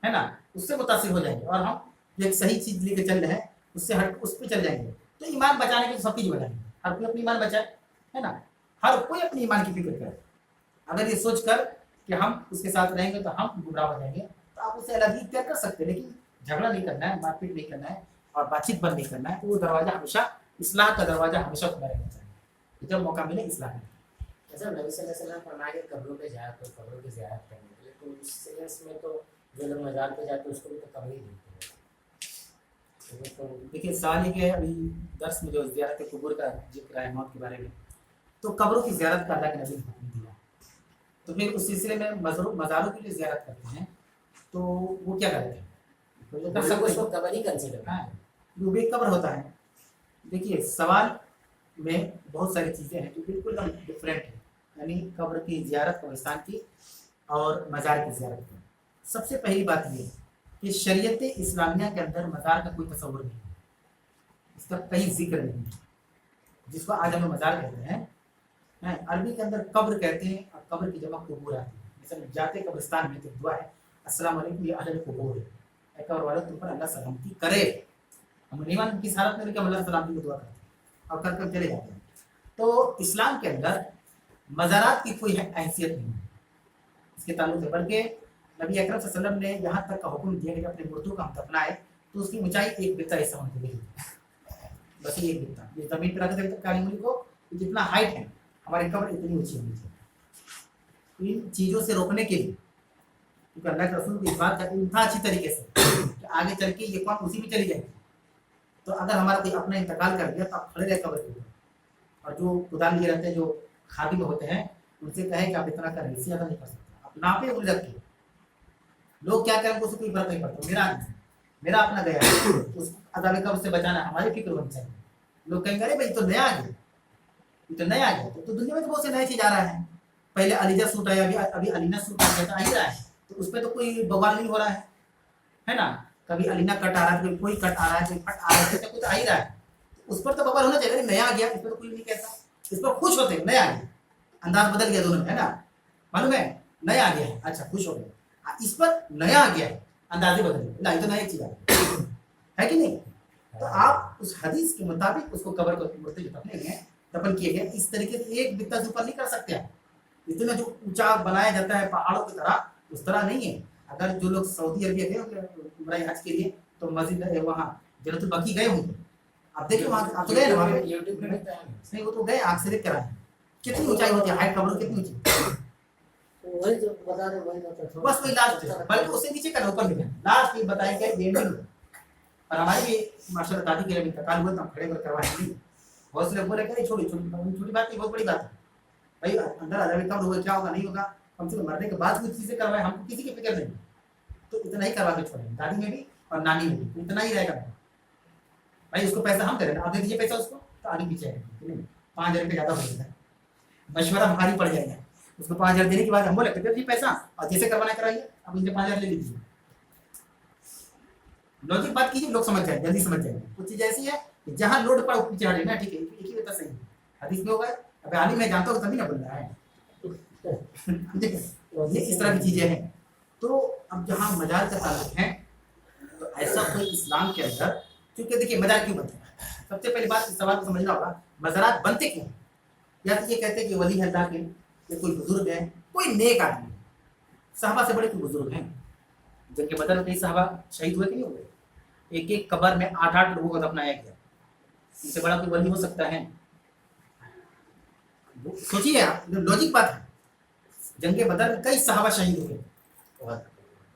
है ना, उससे मुतासिर हो जाएंगे, और हम जो एक सही चीज लेके चल रहे हैं उससे हट उस पर चल जाएंगे। तो ईमान बचाने की तो सब चीज बचाएंगे, हर कोई अपनी ईमान बचाए, है ना, हर कोई अपनी ईमान की फिक्र करे। अगर ये सोच कर कि हम उसके साथ रहेंगे तो हम गुमराह हो जाएंगे, तो आप उससे अलग ही क्या कर सकते हैं, लेकिन झगड़ा नहीं करना है, मारपीट नहीं करना है, और बातचीत बंद नहीं करना है। तो वो दरवाजा हमेशा, इस्लाह का दरवाजा हमेशा खुला रहना चाहिए, जब मौका मिले इस्लाह करें। जैसे नबी सल्लल्लाहु अलैहि वसल्लम फरमाया कि कब्रों पे जाया तो कब्रों की ज़ियारत करने के लिए, तो इस सेंस में तो जो लोग मज़ार पे जाते हैं उसको भी तो कब्र ही देते हैं। तो देखिए सवाल ये है, अभी दर्स में जो ज़ियारत कुबूर का जिक्र है मौत के बारे में, तो कब्रों की ज़ियारत का अल्लाह के नबी ने हुक्म दिया, तो फिर उस सिलसिले में मज़ारों के लिए ज़ियारत करते हैं, तो वो क्या करते हैं, तो ये कर सब सकते उसको हैं। कब्र ही कंसीडर हाँ, वो भी कब्र होता है। देखिए सवाल में बहुत सारी चीज़ें हैं जो बिल्कुल डिफरेंट है, यानी कब्र की ज़ियारत, कब्रिस्तान की और मज़ार की ज़ियारत की। सबसे पहली बात ये है कि शरीयत इस्लामिया के अंदर मज़ार का कोई तस्वुर नहीं है, इसका कहीं जिक्र नहीं है, जिसको आज हम मज़ार कहते हैं। अरबी के अंदर कब्र कहते हैं, और कब्र की जगह कबूर आती है। जैसे जाते कब्रिस्तान में तो दुआ है, अस्सलाम वालेकुम या अहल कबूर, ऐ कब्र वालों तुम पर अल्लाह सलामती करे। हम नहीं मानते किस हालत में, अल्लाह सलामती की दुआ करते हैं और कर चले जाते हैं। तो इस्लाम के अंदर मज़ारात की कोई हैसियत नहीं है इसके ताल्लुक से, बल्कि नबी अकरम सल्लल्लाहु अलैहि वसल्लम ने यहाँ तक का हुक्म दिया कि अपने मुर्दों का हम दफनाए तो उसकी ऊंचाई एक बित्ता हिस्सा होनी चाहिए, बस ये एक बित्ता, ये जमीन पर रखते तक काली मुली को जितना हाइट है हमारी कब्र इतनी ऊंची होनी चाहिए। इन चीज़ों से रोकने के लिए, क्योंकि अल्लाह के रसूल की इस बात का इल्म था अच्छी तरीके से कि आगे चल के ये कौन उसी में चली जाएगी, तो अगर हमारा कोई अपना इंतकाल कर दिया तो आप खड़े रहे कब्र के ऊपर, और जो खुदा लिए रहते हैं, जो खादिम होते हैं, उनसे कहें कि आप इतना करें, इससे ज़्यादा नहीं कर सकते, आप नापे उंगली रख के। लोग क्या करें उससे कोई फर्क नहीं पड़ता, मेरा अपना गया है, उस अदालत कब्र से बचाना हमारी फिक्र होनी चाहिए। लोग कहेंगे अरे भाई तो नया आ गया, ये तो नया आ गया, तो दुनिया में तो बहुत से नई चीज आ रहा है। पहले अलीजा सूट आया, अभी अलीना सूट आ गया, आ ही रहा है, तो उस पर तो कोई बवाल नहीं हो रहा है ना। कभी अलीना कट आ रहा है, कोई कट आ रहा है, कोई फट आ रहा है, कुछ आ ही रहा है, उस पर तो बवाल होना चाहिए। नया आ गया, इस पर तो कोई नहीं कहता, इस पर खुश होते हैं नया आ गया, अंदाज बदल गया दोनों में, है ना, मालूम है नया आ गया है, अच्छा खुश हो गए। इस पर नया आ गया है, अंदाजे बदल गए, नहीं तो नई चीज आ गई है कि नहीं। तो आप उस हदीस के मुताबिक उसको कब्र को मुर्दे जो दफन किए गए इस तरीके से एक बित्ता से ऊपर नहीं कर सकते आप, इतना जो ऊंचा बनाया जाता है पहाड़ों की तरह, उस तरह नहीं है। अगर जो लोग सऊदी अरबिया गए उम्रा हज के लिए तो मस्जिद वहाँ जन्नतुल बकी गए होंगे, आप देखिए वहाँ आप तो गए ना वहाँ पे, यूट्यूब पे मिलता है। नहीं वो तो गए आँख से देख कर आए, कितनी ऊंचाई होती है, हाइट कब्र कितनी ऊंची, वही जो बता रहे वही तो बस वही लास्ट है, बल्कि उससे नीचे का ऊपर नहीं है, लास्ट ये बताया गया ये नहीं। और हमारी भी माशाल्लाह दादी के इंतकाल हुआ तो हम खड़े कर करवाए नहीं, बहुत से लोग बोले कि छोटी छोटी बात नहीं, बहुत बड़ी बात है भाई, अंदर आ जाए कब होगा क्या होगा नहीं होगा, कम से कम मरने के बाद कुछ चीजें करवाए, हमको किसी की फिक्र नहीं, तो इतना ही करवा के छोड़ेंगे, दादी में भी और नानी में भी इतना ही रहेगा भाई। उसको पैसा हम दे रहे हैं, आप दे दीजिए पैसा उसको, तो आगे पीछे है 5,000 रुपये ज्यादा हो जाता है, मशवरा भारी पड़ जाएगा। उसको 5,000 देने के बाद हम बोले दीजिए पैसा और जैसे करवाना कराइए, अब इनसे 5,000 ले लीजिए। लॉजिक बात कीजिए, लोग समझ जाए, जल्दी समझ जाएंगे। कुछ चीज ऐसी है कि जहाँ लोड पड़ा पीछे हटे ना, ठीक है एक ही बता सही है, हदीस में होगा, अब आलिम मैं जानता हूँ तभी ना बोल रहा है ये इस तरह की चीजें हैं। तो अब जहाँ मजार का ताल्लुक है, तो ऐसा कोई इस्लाम के अंदर, क्योंकि देखिए मजार क्यों बनते हैं, सबसे पहली बात इस सवाल को समझना होगा, मज़ारात बनते क्यों, या तो ये कहते हैं कि वली अल्लाह के, या कोई बुजुर्ग है, कोई नेक आदमी, साहबा से बड़े कोई बुजुर्ग हैं, जबकि बदर में कई साहबा शहीद हुए कि नहीं हुए, एक एक कब्र में 8-8 लोगों को दफनाया गया, इनसे बड़ा कोई वली हो सकता है? सोचिए आप, लॉजिक बात है। जंगे बदर में कई साहबा शहीद हुए,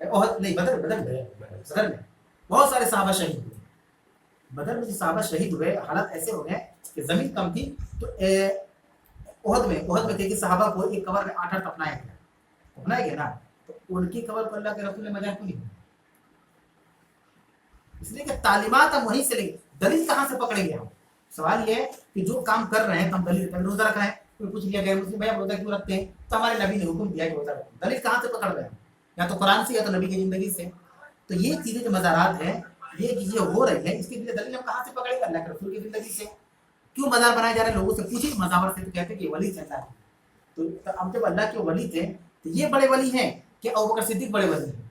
नहीं बदर में बहुत सारे साहबा शहीद हुए। बदर में जो साहबा शहीद हुए हालात ऐसे हो गए कि जमीन कम थी, तो ओहद में कई साहबा को एक कब्र में 8-8 दफनाया गया ना, तो उनकी कब्र को अल्लाह के रसूल ने मजाक क्यों नहीं, इसलिए कि तालीमात हम वहीं से लेंगे, दलील कहाँ से पकड़ेंगे हम। सवाल ये है कि जो काम कर रहे हैं तो हम दलील, रोजा रख रहे हैं, कोई पूछ लिया गया मुस्लिम भाई आप रोजा क्यों रखते हैं, तो हमारे नबी ने हुक्म दिया कि रोजा रखो, दलील कहाँ से पकड़ रहे हैं, या तो कुरान से या तो नबी की जिंदगी से। तो ये चीजें जो मज़ारात हैं, ये चीजें हो रही है, इसके लिए दलील हम कहाँ से पकड़ेंगे, अल्लाह के रसूल की जिंदगी से। क्यों मज़ार बनाए जा रहे हैं, लोगों से पूछिए मज़ावर से, तो कहते हैं कि वली चल रहा है, तो अब जब अल्लाह के वली थे तो ये बड़े वली हैं कि अबू बकर सिद्दीक बड़े वली हैं?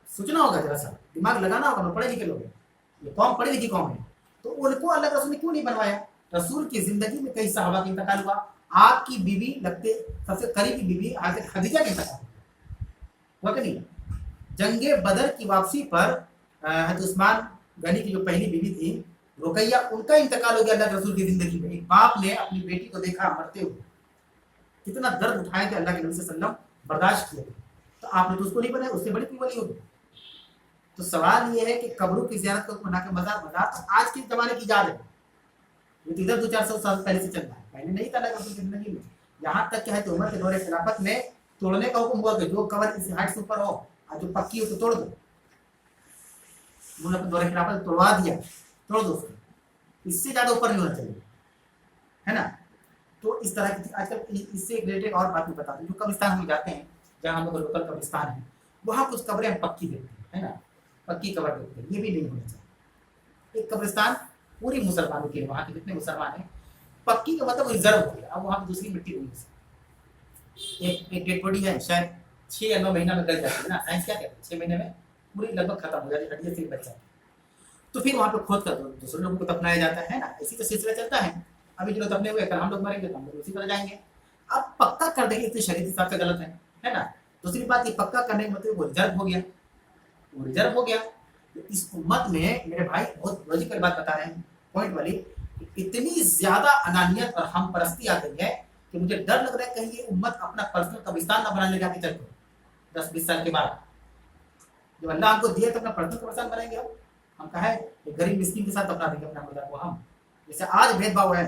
सोचना होगा, जरा सा दिमाग लगाना होगा, पढ़े लिखे लोग हैं, ये कौम पढ़ी लिखी कौम है। तो उनको अल्लाह के रसूल ने क्यों नहीं बनवाया? रसूल की जिंदगी में कई सहाबा का इंतकाल हुआ, आपकी बीवी लगते सबसे करीबी बीवी हज़रत खदीजा का इंतकाल हुआ कि नहीं? जंगे बदर की वापसी पर हज़रत उस्मान गनी की जो पहली बीवी थी रुकैया, उनका इंतकाल हो गया अल्लाह के रसूल की जिंदगी में। एक बाप ने अपनी बेटी को देखा मरते हुए, कितना दर्द उठाया कि अल्लाह के नबी सल्लल्लाहु अलैहि वसल्लम बर्दाश्त किए। तो आपने तो उसको नहीं बनाया, उससे बड़ी कोई वली होगी। तो सवाल ये है कि कब्रों की ज़ियारत को बना के मज़ार तो आज के ज़माने की इजाद है, ये तो इधर 200-400 साल पहले से चल रहा है, पहले नहीं था अल्लाह के रसूल की जिंदगी में। यहाँ तक क्या है तो उमर के दौरे खिलाफत में तोड़ने का हुक्म हुआ कि जो कवर इस हाइट से ऊपर हो और जो पक्की हो तो तोड़ दो। उन्होंने अपने दौरे खिलाफत तोड़वा दिया, तोड़ दो उसको, इससे ज़्यादा ऊपर नहीं होना चाहिए, है ना। तो इस तरह की आजकल इससे रिलेटेड और बात मैं बता दूँ, जो कब्रिस्तान हम जाते हैं, जहाँ हम लोग लोकल कब्रिस्तान है, वहाँ कुछ कब्रें हम पक्की देखते हैं, है ना, पक्की कब्र देखते हैं, ये भी नहीं होना चाहिए। एक कब्रिस्तान पूरी मुसलमानों के लिए, वहाँ के जितने मुसलमान हैं, पक्की का मतलब रिजर्व हो गया, अब वहाँ पर दूसरी मिट्टी नहीं है। एक डेड बॉडी है, शायद 6 या 9 महीना में गल जाती है ना, साइंस क्या कहते हैं, 6 महीने में पूरी लगभग खत्म हो जाती है, हड्डियाँ सिर्फ बच जाती है। तो फिर वहाँ पे खोद कर दूसरे लोगों को दफनाया जाता है ना, इसी का सिलसिला चलता है। अभी जो दफने हुए, कल हम लोग मरेंगे तो हम लोग उसी तरह जाएंगे। अब पक्का कर देंगे तो शरीयत हिसाब से गलत है ना। दूसरी बात, ये पक्का करने का मतलब वो रिजर्व हो गया, वो रिजर्व हो गया। तो इस उम्मत में मेरे भाई बहुत लॉजिकल बात बता रहे हैं, पॉइंट वाली, इतनी ज्यादा अनानियत और हम परस्ती आ गई है कि मुझे डर लग रहा है कहीं ये उम्मत अपना पर्सनल कब्रिस्तान ना बनाने जाके चल को 10-20 साल के बाद। जब अल्लाह हमको दिया तो अपना पर्सनल कब्रिस्तान बनाएंगे। हम कहा है गरीब मिस्किन के साथ अपना देंगे अपना मुर्दा को। हम जैसे आज भेदभाव है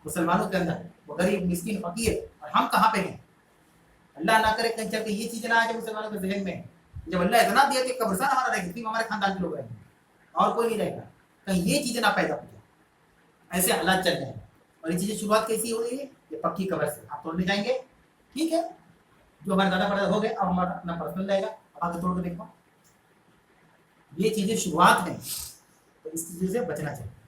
मुसलमानों के अंदर, वो गरीब मिस्किन फकीर, और हम कहाँ पे हैं? अल्लाह ना करे कहीं चल के ये चीज ना आ जाए मुसलमानों के जहन में। जब अल्लाह इतना दिया कि कब्रिस्तान हमारा रहेगा, सिर्फ हमारे खानदान के लोग रहेंगे और कोई नहीं रहेगा, कहीं ये चीजें ना पैदा हो जाए, ऐसे हालात चल रहे हैं। और ये चीजें शुरुआत कैसी हो रही है? ये पक्की कब्र से आप तोड़ने जाएंगे, ठीक है, जो हमारे दादा परदादा हो गए, अब हमारा अपना पर्सनल रहेगा, अब आगे तोड़ के देखो। ये चीजें शुरुआत है, तो इस चीज़ों से बचना चाहिए।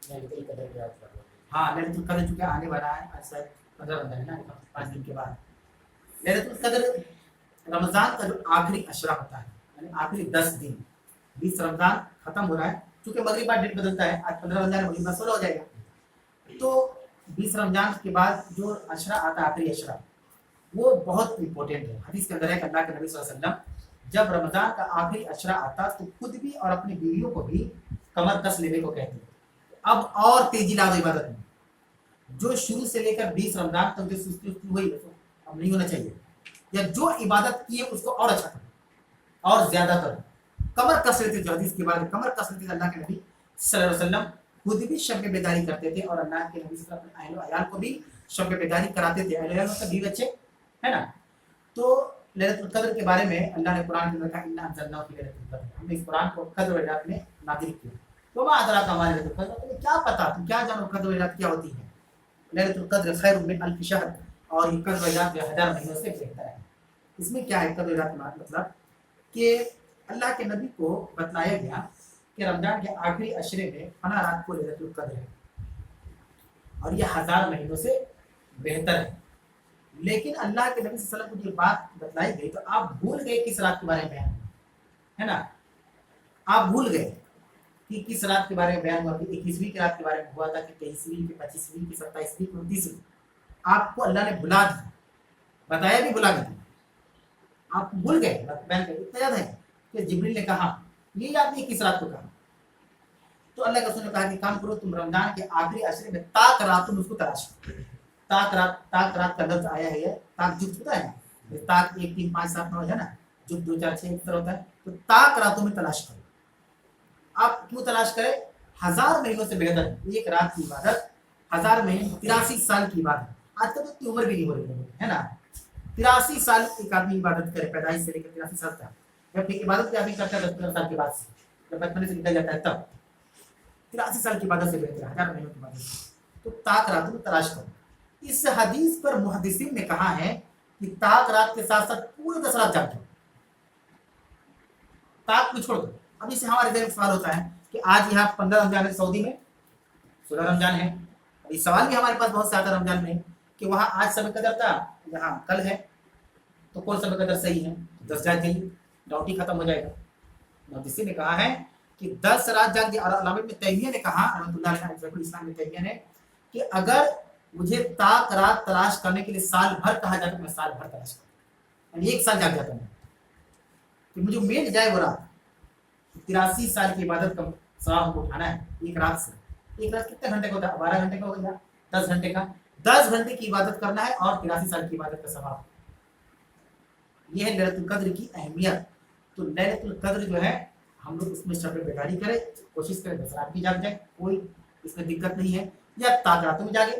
लैलतुल कदर की बात कर रहे हैं। हाँ, लैलतुल कदर चूंकि आने वाला है, आज शायद 15 रमजान है ना, 5 दिन के बाद। लैलतुल कदर रमजान का जो आखिरी अशरा होता है, यानी आखिरी 10 दिन, 20 रमजान खत्म हो रहा है, चूंकि मगरिब बाद डेट बदलता है, आज 15 रमजान मगरिब बाद 16 हो जाएगा, तो 20 रमजान के बाद जो अशरा आता है, आखिरी अशरा, वो बहुत इंपॉर्टेंट है। हदीस के अंदर है कि अल्लाह के नबी सल्लल्लाहु अलैहि वसल्लम जब रमजान का आखिरी अशरा आता तो खुद भी और अपनी बीवियों को भी कमर कस लेने को कहते हैं, अब और तेजी ला दो इबादत में। जो शुरू से लेकर 20 रमजान तक जो सुस्ती हुई अब नहीं होना चाहिए, या जो इबादत की है उसको और अच्छा करो और ज्यादा करो, कमर कस लेते। जो हदीस के बारे में कमर कस लेते अल्लाह के नबी सल्लल्लाहु अलैहि वसल्लम खुद भी शब बेदारी करते थे, और अल्लाह के नबी सल्लल्लाहु अलैहि वसल्लम अपने अहल को भी शब बेदारी कराते थे। अहल मतलब बीवी बच्चे, है ना। तो लैलतुल कद्र के बारे में अल्लाह ने कुरान के अंदर कहा, इन्ना अंज़लनाहु फी लैलतुल कद्र, हमने इस कुरान को कद्र रात में नाज़िल किया। तो मा अदराका मा लैलतुल कद्र, तुम्हें क्या पता, तुम क्या जानो कद्र रात क्या होती है? लैलतुल कद्र खैरुम मिन अल्फ शहर, और ये कद्र रात 1000 महीनों से बेहतर है। इसमें क्या है कद्र रात का मतलब कि अल्लाह के नबी को बतलाया गया कि रमजान के आखिरी अशरे में फना रात को लैलतुल कद्र है, और ये 1000 महीनों से बेहतर है। लेकिन अल्लाह के नबी सल्लल्लाहु अलैहि वसल्लम को ये बात बतलाई गई तो आप भूल गए किस रात के बारे में बयान, है ना। आप भूल गए कि किस रात के बारे में बयान हुआ, कि 21वीं की रात के बारे में हुआ था, कि 23वीं की, 25वीं की, 27वीं की, 29वीं। आपको अल्लाह ने भुला दिया, बताया भी भुला दिया, आप भूल गए बयान कर। इतना याद है कि जिब्रील ने कहा, ये याद नहीं किस रात को कहा। तो अल्लाह के रसूल ने कहा कि काम करो, तुम रमजान के आखिरी अशरे में ताक रात तुम उसको तलाश करो। ताक रात का लफ्ज आया है, ताक जुफ्त होता है, ताक 1 3 5 7 9 है ना, जुफ्त 2 4 6 इस तरह होता है। तो ताक रातों में तलाश करो। आप क्यों तलाश करें? 1000 महीनों से बेहतर है एक रात की इबादत, 1000 महीने 83 साल की इबादत। आज तक तो इतनी उम्र भी नहीं हो रही है ना, 83 साल एक आदमी इबादत करे, पैदाइश से लेकर 83 साल तक। जब इबादत आदमी करता है 10-15 साल के बाद से, जब बचपन से निकल जाता है, तब 83 साल की इबादत से बेहतर है 1000 महीनों की इबादत। तो ताक रातों में तलाश करो। इस हदीस पर मुहद्दिसीन ने कहा है कि ताक रात के साथ साथ पूरे 10 रात जाग जाओ, ताक भी छोड़ दो। अब इससे हमारे दिल में सवाल होता है कि आज यहाँ 15 रमजान है, सऊदी में 16 रमजान है। अब ये सवाल भी हमारे पास बहुत से आता है रमजान में कि वहाँ आज सब कदर था, यहाँ कल है, तो कौन सब कदर सही है? 10 जाग जाइए, डाउट ही खत्म हो जाएगा। मुहद्दिसीन ने कहा है कि 10 रात जाग जाइए। और अल्लामा इब्न तैमिया ने कहा, रहमतुल्लाह अलैहि, शेखुल इस्लाम इब्न तैमिया ने, कि अगर मुझे ताक रात तलाश करने के लिए साल भर कहा जाए तो मैं साल भर तलाश करूँ, 1 साल जाग जाता हूँ कि मुझे मिल जाए वो रात। 83 साल की इबादत का सवाब हमको उठाना है एक रात से। एक रात कितने घंटे का होता है? 12 घंटे का हो गया, 10 घंटे का, 10 घंटे की इबादत करना है और 83 साल की इबादत का सवाब। यह है लैलतुल कद्र की अहमियत। तो लैलतुल कद्र जो है हम लोग उसमें शब बेदारी करें, कोशिश करें 10 रात भी जाग जाए, कोई इसमें दिक्कत नहीं है, या ताक रातों में जागे,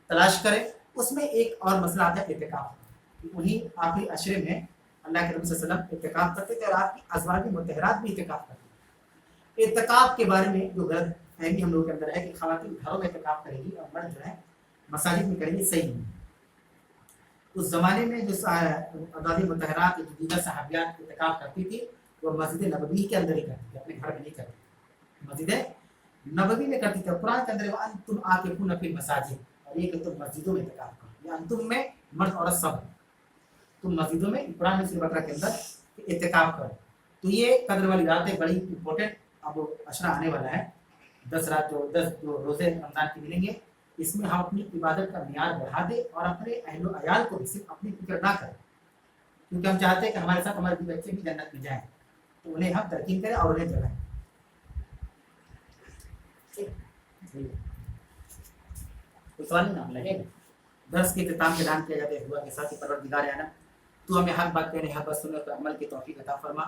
तलाश करें। उसमें एक और मसला आता है इत्तिकाफ। उन्हीं आखिरी अशरे में अल्लाह के नबी सल्लल्लाहु अलैहि वसल्लम इत्तिकाफ करते थे और आपकी अज़वाज मुतहरात भी इत्तिकाफ करती थी। इत्तिकाफ के बारे में जो गलत फहमी हम लोगों के अंदर है कि ख़वातीन घरों में इत्तिकाफ करेंगी और मर्द जो है मसाजिद में करेंगे, सही नहीं। उस ज़माने में जो अज़वाज मुतहरात जो दीगर सहाबियात इत्तिकाफ करती थी वो मस्जिद नबवी के अंदर ही करती थी, अपने घर में नहीं करती, मस्जिद नबवी में करती थी। कुरान के अंदर व अंतुम आकिफून फिल मसाजिद, और ये कि तुम मस्जिदों में इत्तिकाफ करो, या अंतुम में मर्द औरत सब, तुम मस्जिदों में, कुरान में सूरह बकरा के अंदर इत्तिकाफ करो। तो ये कद्र वाली रातें बड़ी इंपॉर्टेंट, अब अशरा आने वाला है, 10 रात जो रोजे रमजान के मिलेंगे, इसमें हम अपनी इबादत का मियार बढ़ा दें और अपने अहलो अयाल को भी सिर्फ अपनी फिक्र ना करें, क्योंकि हम चाहते हैं कि हमारे साथ हमारे बच्चे भी जन्नत में जाएं, तो उन्हें हम तरकीब करें और उन्हें जगाएं। कोई सवाल नहीं ना? लगेगा दर्स के इख्तिताम के ऐलान किया जाता है दुआ के साथ ही परवरदिगार आलम तो हमें हक बात कहने, हक बात सुनने पर अमल की तौफीक अता फरमा।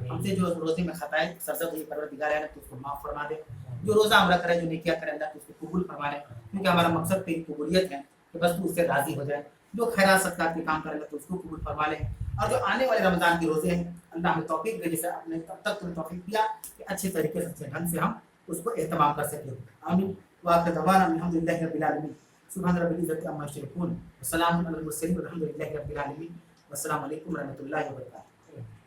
हमसे जो रोजे में खताएं सरजद हुई परवरदिगार आलम तो उसको माफ़ फरमा दे। जो रोज़ा हम रख रहे हैं, जो नेकियां करें, अल्लाह तो उसको कबूल फरमा ले, क्योंकि हमारा मकसद तेरी कबूलियत है कि बस तू उससे राज़ी हो जाए। जो खैरात सदक़ात के काम करेंगे तो उसको कबूल फरमा ले। और जो आने वाले रमज़ान के रोज़े हैं, अल्लाह हमें तौफीक दे, जैसे अपने तब तक तुम्हें तौफीक दिया कि अच्छे तरीके से, अच्छे ढंग से हम उसको एहतमाम कर सकें। आमीन। व आखिर दवाना अल्हम्दुलिल्लाहि रब्बिल आलमीन। सुब्हान रब्बिल इज़्ज़ति अम्मा यसिफून व सलामुन अलल मुरसलीन वल्हम्दुलिल्लाहि रब्बिल आलमीन। वस्सलामु अलैकुम व रहमतुल्लाहि व बरकातुहू।